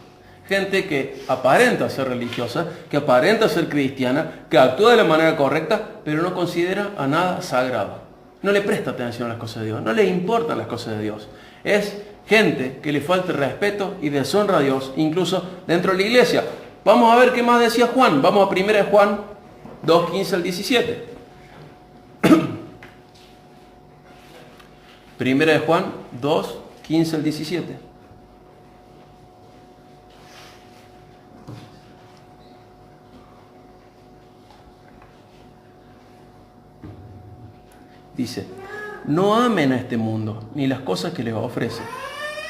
Gente que aparenta ser religiosa, que aparenta ser cristiana, que actúa de la manera correcta, pero no considera a nada sagrado. No le presta atención a las cosas de Dios, no le importan las cosas de Dios. Es gente que le falta respeto y deshonra a Dios, incluso dentro de la iglesia. Vamos a ver qué más decía Juan. Vamos a 1 Juan 2, 15 al 17. 1 Juan 2, 15 al 17. Dice, no amen a este mundo, ni las cosas que les ofrece,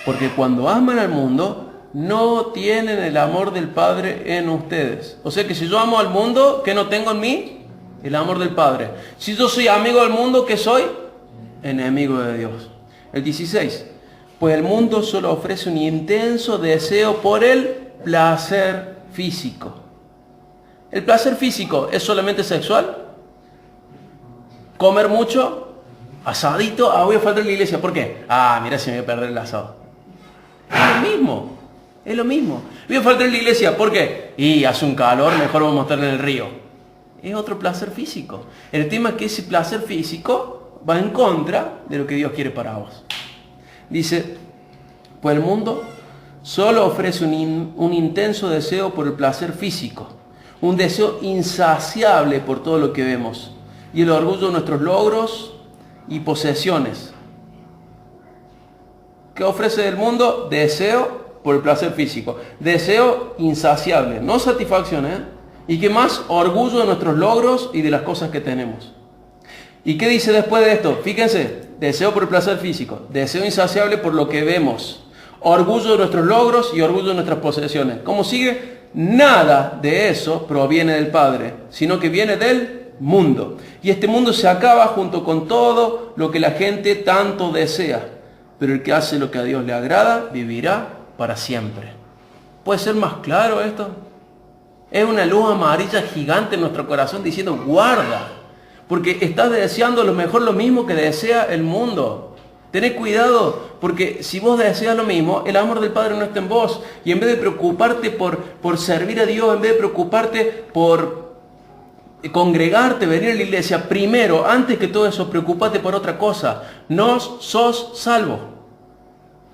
porque cuando aman al mundo, no tienen el amor del Padre en ustedes. O sea que si yo amo al mundo, ¿qué no tengo en mí? El amor del Padre. Si yo soy amigo del mundo, ¿qué soy? Enemigo de Dios. El 16, pues el mundo solo ofrece un intenso deseo por el placer físico. ¿El placer físico es solamente sexual? Comer mucho, asadito, voy a faltar en la iglesia. ¿Por qué? Mira, se me voy a perder el asado. Es lo mismo. Voy a faltar en la iglesia. ¿Por qué? Hace un calor, mejor vamos a estar en el río. Es otro placer físico. El tema es que ese placer físico va en contra de lo que Dios quiere para vos. Dice, pues el mundo solo ofrece un intenso deseo por el placer físico. Un deseo insaciable por todo lo que vemos. Y el orgullo de nuestros logros y posesiones. ¿Qué ofrece el mundo? Deseo por el placer físico. Deseo insaciable, no satisfacción, ¿Y qué más? Orgullo de nuestros logros y de las cosas que tenemos. ¿Y qué dice después de esto? Fíjense, deseo por el placer físico, deseo insaciable por lo que vemos, orgullo de nuestros logros y orgullo de nuestras posesiones. ¿Cómo sigue? Nada de eso proviene del Padre, sino que viene del mundo. Y este mundo se acaba junto con todo lo que la gente tanto desea. Pero el que hace lo que a Dios le agrada, vivirá para siempre. ¿Puede ser más claro esto? Es una luz amarilla gigante en nuestro corazón diciendo, guarda, porque estás deseando lo mejor, lo mismo que desea el mundo. Tened cuidado, porque si vos deseas lo mismo, el amor del Padre no está en vos. Y en vez de preocuparte por servir a Dios, en vez de preocuparte por congregarte, venir a la iglesia, primero, antes que todo eso, preocupate por otra cosa. No sos salvo.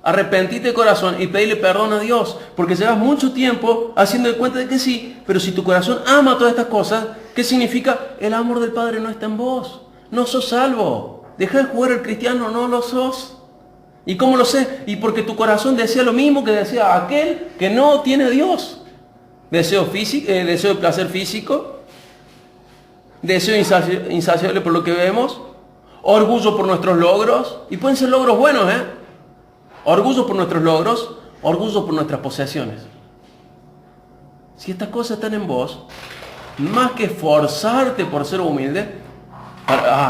Arrepentite de corazón y pedile perdón a Dios, porque llevas mucho tiempo haciendo de cuenta de que sí, pero si tu corazón ama todas estas cosas, ¿qué significa? El amor del Padre no está en vos. No sos salvo. Deja de jugar al cristiano, no lo sos. ¿Y cómo lo sé? Y porque tu corazón desea lo mismo que desea aquel que no tiene a Dios. Deseo de placer físico, deseo insaciable por lo que vemos, orgullo por nuestros logros, y pueden ser logros buenos, orgullo por nuestros logros, orgullo por nuestras posesiones. Si estas cosas están en vos, más que esforzarte por ser humilde,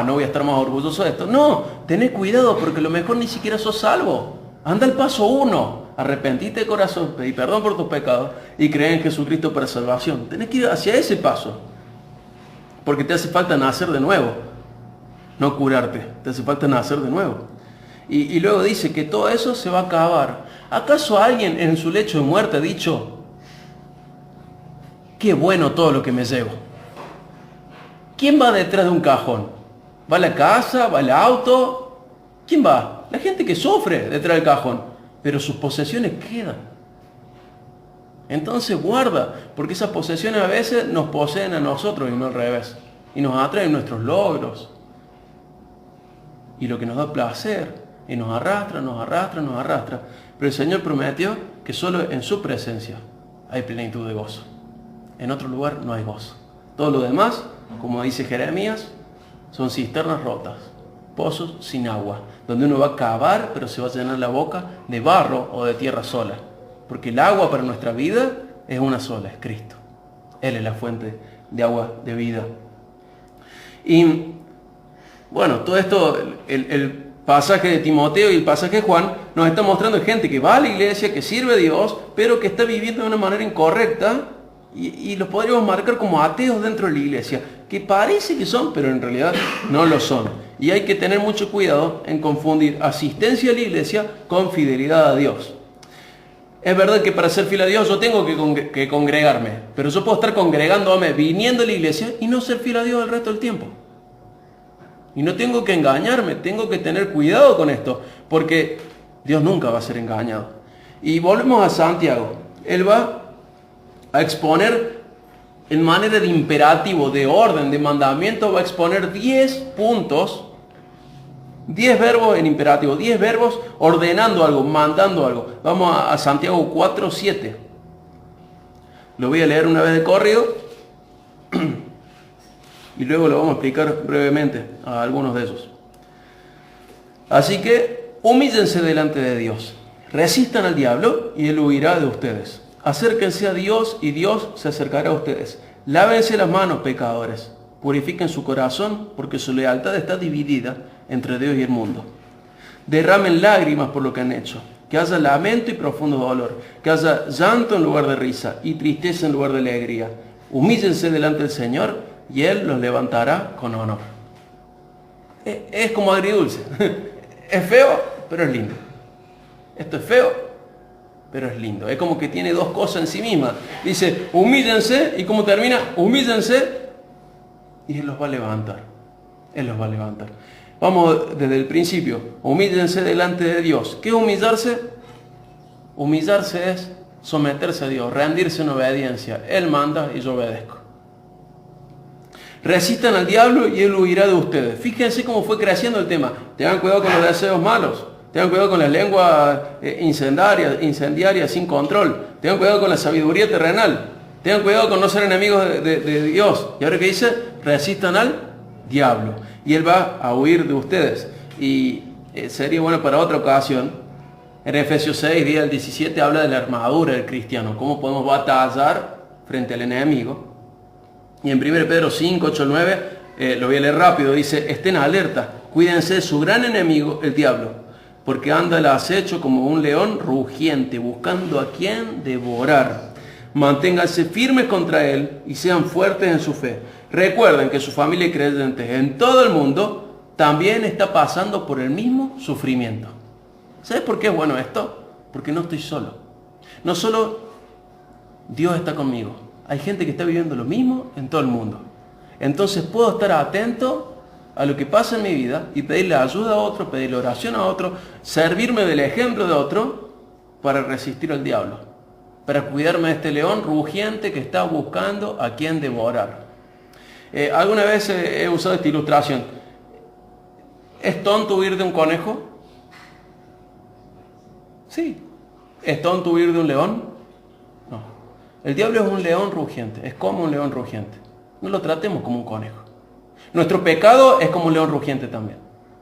no voy a estar más orgulloso de esto. No, tenés cuidado porque a lo mejor ni siquiera sos salvo. Anda al paso 1, arrepentite de corazón, pedí perdón por tus pecados y cree en Jesucristo para salvación. Tenés que ir hacia ese paso, porque te hace falta nacer de nuevo, no curarte, te hace falta nacer de nuevo. Y luego dice que todo eso se va a acabar. ¿Acaso alguien en su lecho de muerte ha dicho, qué bueno todo lo que me llevo? ¿Quién va detrás de un cajón? ¿Va la casa? ¿Va el auto? ¿Quién va? La gente que sufre detrás del cajón, pero sus posesiones quedan. Entonces guarda, porque esas posesiones a veces nos poseen a nosotros y no al revés. Y nos atraen nuestros logros. Y lo que nos da placer. Y nos arrastra, nos arrastra, nos arrastra. Pero el Señor prometió que solo en su presencia hay plenitud de gozo. En otro lugar no hay gozo. Todo lo demás, como dice Jeremías, son cisternas rotas, pozos sin agua, donde uno va a cavar, pero se va a llenar la boca de barro o de tierra sola. Porque el agua para nuestra vida es una sola, es Cristo. Él es la fuente de agua de vida. Y bueno, todo esto, el pasaje de Timoteo y el pasaje de Juan nos está mostrando gente que va a la iglesia, que sirve a Dios, pero que está viviendo de una manera incorrecta y los podríamos marcar como ateos dentro de la iglesia, que parece que son, pero en realidad no lo son. Y hay que tener mucho cuidado en confundir asistencia a la iglesia con fidelidad a Dios. Es verdad que para ser fiel a Dios yo tengo que congregarme, pero yo puedo estar congregándome, viniendo a la iglesia y no ser fiel a Dios el resto del tiempo. Y no tengo que engañarme, tengo que tener cuidado con esto, porque Dios nunca va a ser engañado. Y volvemos a Santiago. Él va a exponer en manera de imperativo, de orden, de mandamiento, va a exponer 10 puntos, 10 verbos en imperativo, 10 verbos ordenando algo, mandando algo. Vamos a Santiago 4:7. Lo voy a leer una vez de corrido. Y luego lo vamos a explicar brevemente a algunos de esos. Así que humíllense delante de Dios. Resistan al diablo y él huirá de ustedes. Acérquense a Dios y Dios se acercará a ustedes. Lávense las manos, pecadores. Purifiquen su corazón porque su lealtad está dividida entre Dios y el mundo. Derramen lágrimas por lo que han hecho. Que haya lamento y profundo dolor. Que haya llanto en lugar de risa y tristeza en lugar de alegría. Humíllense delante del Señor y Él los levantará con honor. Es como agridulce. Es feo, pero es lindo. Esto es feo, pero es lindo. Es como que tiene dos cosas en sí misma. Dice, humíllense, y como termina, humíllense, y Él los va a levantar. Él los va a levantar. Vamos desde el principio. Humíllense delante de Dios. ¿Qué es humillarse? Humillarse es someterse a Dios, rendirse en obediencia. Él manda y yo obedezco. Resistan al diablo y él huirá de ustedes. Fíjense cómo fue creciendo el tema. Tengan cuidado con los deseos malos. Tengan cuidado con las lenguas incendiarias sin control. Tengan cuidado con la sabiduría terrenal. Tengan cuidado con no ser enemigos de Dios. Y ahora que dice, resistan al diablo. Y él va a huir de ustedes. Y sería bueno para otra ocasión. En Efesios 6, 10 al 17 habla de la armadura del cristiano, cómo podemos batallar frente al enemigo. Y en 1 Pedro 5, 8 al 9, lo voy a leer rápido, dice: estén alerta, cuídense de su gran enemigo, el diablo, porque anda al acecho como un león rugiente, buscando a quien devorar. Manténganse firmes contra él y sean fuertes en su fe. Recuerden que su familia y creyentes en todo el mundo también está pasando por el mismo sufrimiento. ¿Sabes por qué es bueno esto? Porque no estoy solo. No solo Dios está conmigo. Hay gente que está viviendo lo mismo en todo el mundo. Entonces puedo estar atento a lo que pasa en mi vida y pedirle ayuda a otro, pedirle oración a otro, servirme del ejemplo de otro para resistir al diablo, para cuidarme de este león rugiente que está buscando a quien devorar. Alguna vez he usado esta ilustración. ¿Es tonto huir de un conejo? Sí. ¿Es tonto huir de un león? No. El diablo es un león rugiente, es como un león rugiente. No lo tratemos como un conejo. Nuestro pecado es como un león rugiente también.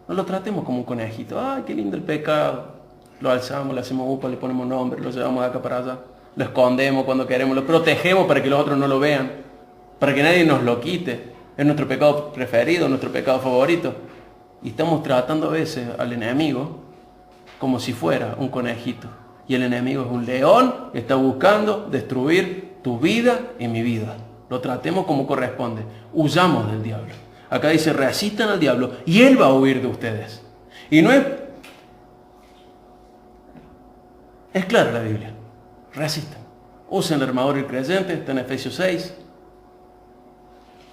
No lo tratemos como un conejito. ¡Ay, qué lindo el pecado! Lo alzamos, le hacemos upa, le ponemos nombre, lo llevamos de acá para allá. Lo escondemos cuando queremos, lo protegemos para que los otros no lo vean, para que nadie nos lo quite. Es nuestro pecado preferido, nuestro pecado favorito. Y estamos tratando a veces al enemigo como si fuera un conejito. Y el enemigo es un león que está buscando destruir tu vida y mi vida. Lo tratemos como corresponde. Huyamos del diablo. Acá dice: resistan al diablo y él va a huir de ustedes. Y no es... Es clara la Biblia. Resistan. Usen la armadura del creyente, está en Efesios 6.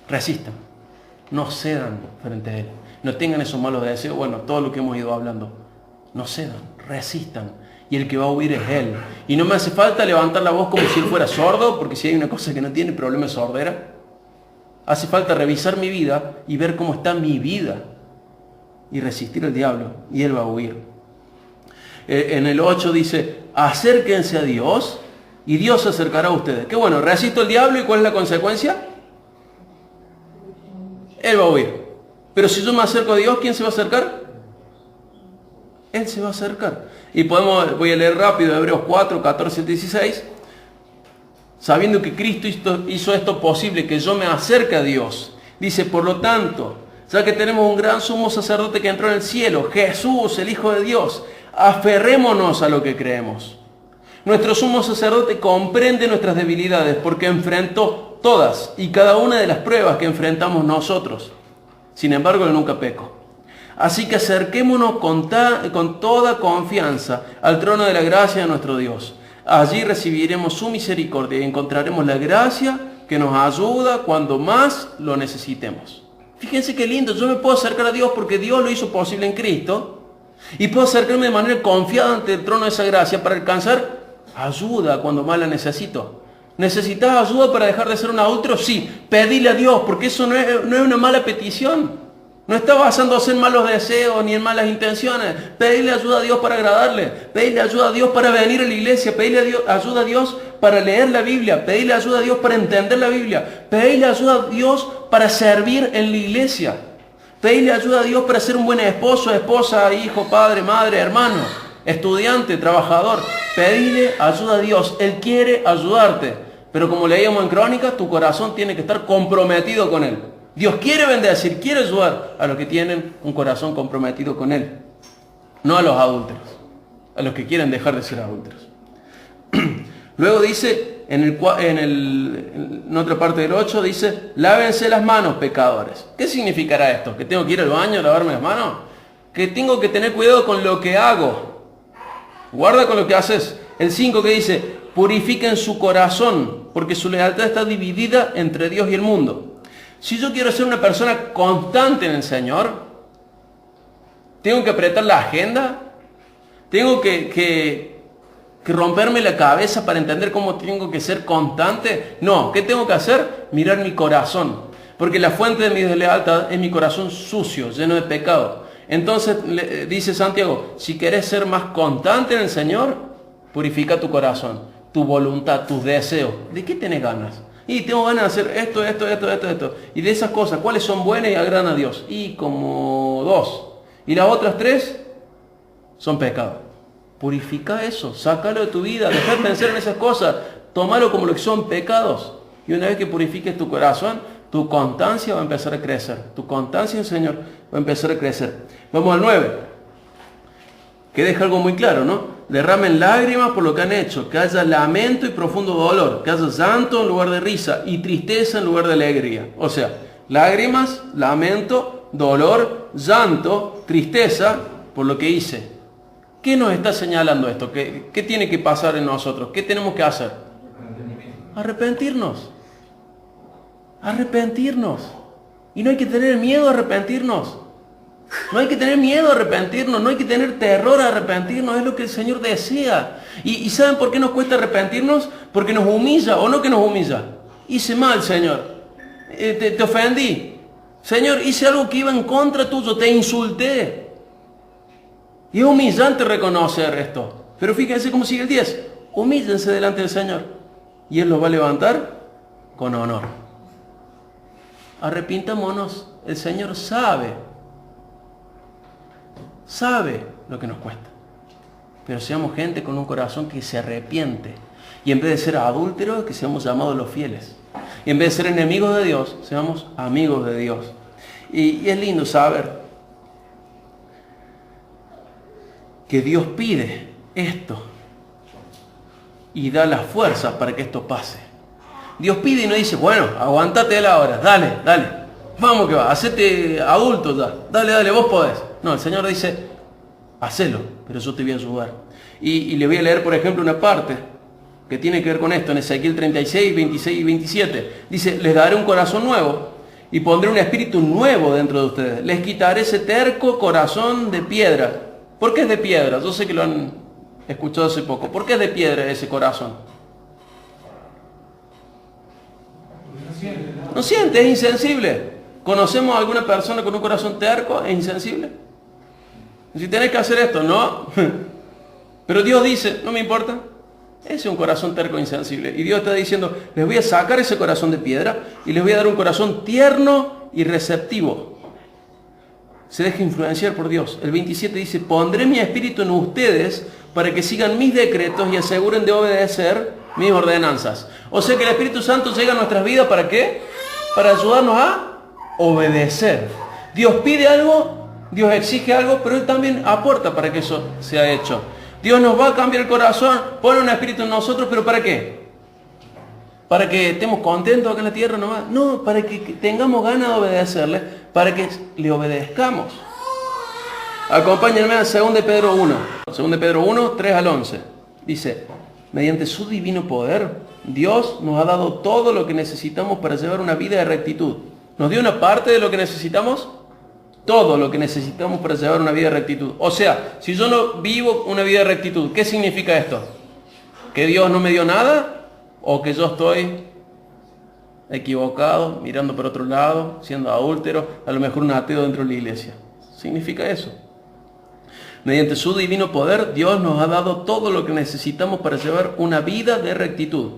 Resistan. No cedan frente a él. No tengan esos malos deseos. Bueno, todo lo que hemos ido hablando. No cedan, resistan. Y el que va a huir es él. Y no me hace falta levantar la voz como si él fuera sordo, porque si hay una cosa que no tiene problema es sordera. Hace falta revisar mi vida y ver cómo está mi vida. Y resistir al diablo. Y él va a huir. En el 8 dice: acérquense a Dios y Dios se acercará a ustedes. Qué bueno, resisto al diablo y ¿cuál es la consecuencia? Él va a huir. Pero si yo me acerco a Dios, ¿quién se va a acercar? Él se va a acercar. Y voy a leer rápido Hebreos 4, 14, 16. Sabiendo que Cristo hizo esto posible, que yo me acerque a Dios. Dice: por lo tanto, ya que tenemos un gran sumo sacerdote que entró en el cielo, Jesús, el Hijo de Dios, aferrémonos a lo que creemos. Nuestro sumo sacerdote comprende nuestras debilidades porque enfrentó todas y cada una de las pruebas que enfrentamos nosotros. Sin embargo, él nunca pecó. Así que acerquémonos con toda confianza al trono de la gracia de nuestro Dios. Allí recibiremos su misericordia y encontraremos la gracia que nos ayuda cuando más lo necesitemos. Fíjense qué lindo, yo me puedo acercar a Dios porque Dios lo hizo posible en Cristo. Y puedo acercarme de manera confiada ante el trono de esa gracia para alcanzar ayuda cuando más la necesito. ¿Necesitas ayuda para dejar de ser un adúltero? Sí, pedile a Dios, porque eso no es una mala petición. No está basándose en malos deseos ni en malas intenciones. Pedile ayuda a Dios para agradarle. Pedile ayuda a Dios para venir a la iglesia. Pedile ayuda a Dios para leer la Biblia. Pedile ayuda a Dios para entender la Biblia. Pedile ayuda a Dios para servir en la iglesia. Pedile ayuda a Dios para ser un buen esposo, esposa, hijo, padre, madre, hermano, estudiante, trabajador. Pedile ayuda a Dios. Él quiere ayudarte. Pero como leíamos en Crónicas, tu corazón tiene que estar comprometido con Él. Dios quiere bendecir, quiere ayudar a los que tienen un corazón comprometido con Él. No a los adúlteros, a los que quieren dejar de ser adúlteros. Luego dice, en otra parte del 8, dice: lávense las manos, pecadores. ¿Qué significará esto? ¿Que tengo que ir al baño a lavarme las manos? Que tengo que tener cuidado con lo que hago. Guarda con lo que haces. El 5 que dice: purifiquen su corazón, porque su lealtad está dividida entre Dios y el mundo. Si yo quiero ser una persona constante en el Señor, tengo que apretar la agenda, tengo que romperme la cabeza para entender cómo tengo que ser constante. No, ¿qué tengo que hacer? Mirar mi corazón, porque la fuente de mi deslealtad es mi corazón sucio, lleno de pecado. Entonces dice Santiago: si querés ser más constante en el Señor, purifica tu corazón, tu voluntad, tus deseos. ¿De qué tenés ganas? Y tengo ganas de hacer esto. Y de esas cosas, ¿cuáles son buenas y agradan a Dios? Y como 2. Y las otras 3, son pecados. Purifica eso, sácalo de tu vida, deja de pensar en esas cosas, tómalo como lo que son pecados. Y una vez que purifiques tu corazón, tu constancia va a empezar a crecer. Tu constancia en el Señor va a empezar a crecer. Vamos al 9, que deja algo muy claro, ¿no? Derramen lágrimas por lo que han hecho, que haya lamento y profundo dolor, que haya llanto en lugar de risa y tristeza en lugar de alegría. O sea, lágrimas, lamento, dolor, llanto, tristeza por lo que hice. ¿Qué nos está señalando esto? ¿Qué tiene que pasar en nosotros? ¿Qué tenemos que hacer? Arrepentirnos. Arrepentirnos. Y no hay que tener miedo a arrepentirnos. No hay que tener miedo a arrepentirnos. No hay que tener terror a arrepentirnos. Es lo que el Señor desea. ¿Y saben por qué nos cuesta arrepentirnos? Porque nos humilla. ¿O no que nos humilla? Hice mal, Señor. Te ofendí. Señor, hice algo que iba en contra tuyo. Te insulté. Y es humillante reconocer esto. Pero fíjense cómo sigue el 10. Humíllense delante del Señor. Y Él los va a levantar con honor. Arrepintámonos. El Señor sabe lo que nos cuesta. Pero seamos gente con un corazón que se arrepiente. Y en vez de ser adúlteros, que seamos llamados los fieles. Y en vez de ser enemigos de Dios, seamos amigos de Dios. Y es lindo saber que Dios pide esto y da las fuerzas para que esto pase. Dios pide y no dice, bueno, aguántate la hora, dale, vamos que va, hacete adulto ya, dale, vos podés. No, el Señor dice, hacelo, pero yo te voy a ayudar. Y le voy a leer, por ejemplo, una parte que tiene que ver con esto, en Ezequiel 36, 26 y 27. Dice, les daré un corazón nuevo y pondré un espíritu nuevo dentro de ustedes. Les quitaré ese terco corazón de piedra. ¿Por qué es de piedra? Yo sé que lo han escuchado hace poco. ¿Por qué es de piedra ese corazón? No siente, es insensible. ¿Conocemos a alguna persona con un corazón terco? ¿Es insensible? Si tenés que hacer esto, no. Pero Dios dice, no me importa. Ese es un corazón terco e insensible. Y Dios está diciendo, les voy a sacar ese corazón de piedra y les voy a dar un corazón tierno y receptivo. Se deja influenciar por Dios. El 27 dice, pondré mi espíritu en ustedes para que sigan mis decretos y aseguren de obedecer mis ordenanzas. O sea que el Espíritu Santo llega a nuestras vidas, ¿para qué? Para ayudarnos a obedecer. Dios pide algo, Dios exige algo, pero Él también aporta para que eso sea hecho. Dios nos va a cambiar el corazón, pone un espíritu en nosotros, pero ¿para qué? ¿Para que estemos contentos acá en la tierra nomás? No, para que tengamos ganas de obedecerle, para que le obedezcamos. Acompáñenme a 2 de Pedro 1. 2 de Pedro 1, 3 al 11. Dice, mediante su divino poder, Dios nos ha dado todo lo que necesitamos para llevar una vida de rectitud. ¿Nos dio una parte de lo que necesitamos? Todo lo que necesitamos para llevar una vida de rectitud. O sea, si yo no vivo una vida de rectitud, ¿qué significa esto? ¿Que Dios no me dio nada? ¿O que yo estoy equivocado, mirando por otro lado, siendo adúltero, a lo mejor un ateo dentro de la iglesia? Significa eso. Mediante su divino poder, Dios nos ha dado todo lo que necesitamos para llevar una vida de rectitud.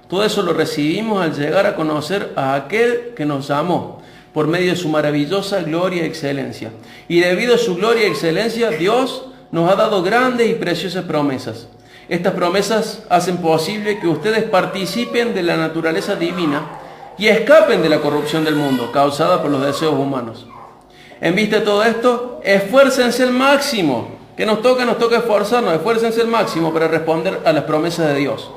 Todo eso lo recibimos al llegar a conocer a aquel que nos amó por medio de su maravillosa gloria y excelencia. Y debido a su gloria y excelencia, Dios nos ha dado grandes y preciosas promesas. Estas promesas hacen posible que ustedes participen de la naturaleza divina y escapen de la corrupción del mundo causada por los deseos humanos. En vista de todo esto, esfuércense al máximo. Que nos toca esforzarnos, esfuércense al máximo para responder a las promesas de Dios,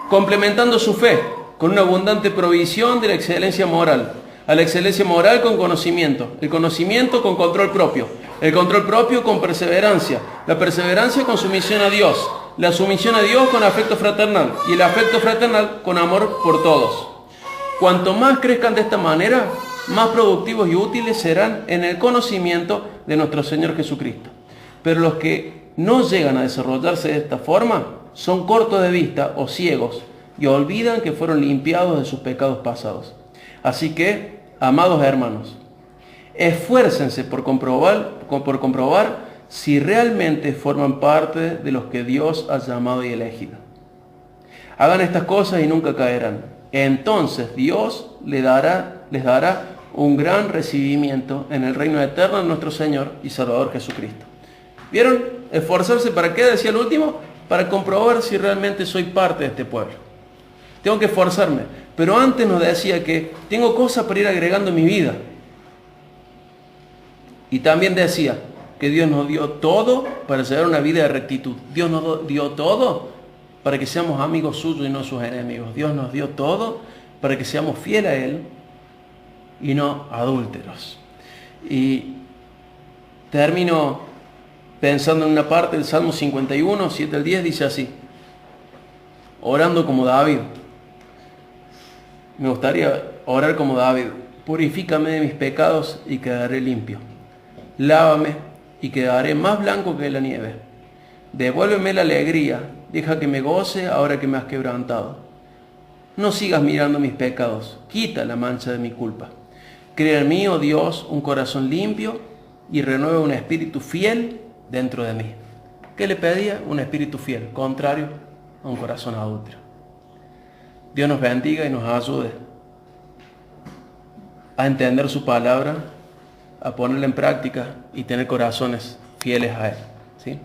complementando su fe con una abundante provisión de la excelencia moral. A la excelencia moral con conocimiento, el conocimiento con control propio, el control propio con perseverancia, la perseverancia con sumisión a Dios, la sumisión a Dios con afecto fraternal y el afecto fraternal con amor por todos. Cuanto más crezcan de esta manera, más productivos y útiles serán en el conocimiento de nuestro Señor Jesucristo. Pero los que no llegan a desarrollarse de esta forma son cortos de vista o ciegos y olvidan que fueron limpiados de sus pecados pasados. Así que, amados hermanos, esfuércense por comprobar si realmente forman parte de los que Dios ha llamado y elegido. Hagan estas cosas y nunca caerán. Entonces Dios les dará un gran recibimiento en el reino eterno de nuestro Señor y Salvador Jesucristo. ¿Vieron? ¿Esforzarse para qué? Decía el último, para comprobar si realmente soy parte de este pueblo. Tengo que esforzarme. Pero antes nos decía que tengo cosas para ir agregando en mi vida. Y también decía que Dios nos dio todo para llevar una vida de rectitud. Dios nos dio todo para que seamos amigos suyos y no sus enemigos. Dios nos dio todo para que seamos fieles a Él y no adúlteros. Y termino pensando en una parte del Salmo 51, 7 al 10, dice así: orando como David. Me gustaría orar como David. Purifícame de mis pecados y quedaré limpio. Lávame y quedaré más blanco que la nieve. Devuélveme la alegría. Deja que me goce ahora que me has quebrantado. No sigas mirando mis pecados. Quita la mancha de mi culpa. Crea en mí, oh Dios, un corazón limpio y renueva un espíritu fiel dentro de mí. ¿Qué le pedía? Un espíritu fiel, contrario a un corazón adúltero. Dios nos bendiga y nos ayude a entender su palabra, a ponerla en práctica y tener corazones fieles a Él, ¿sí?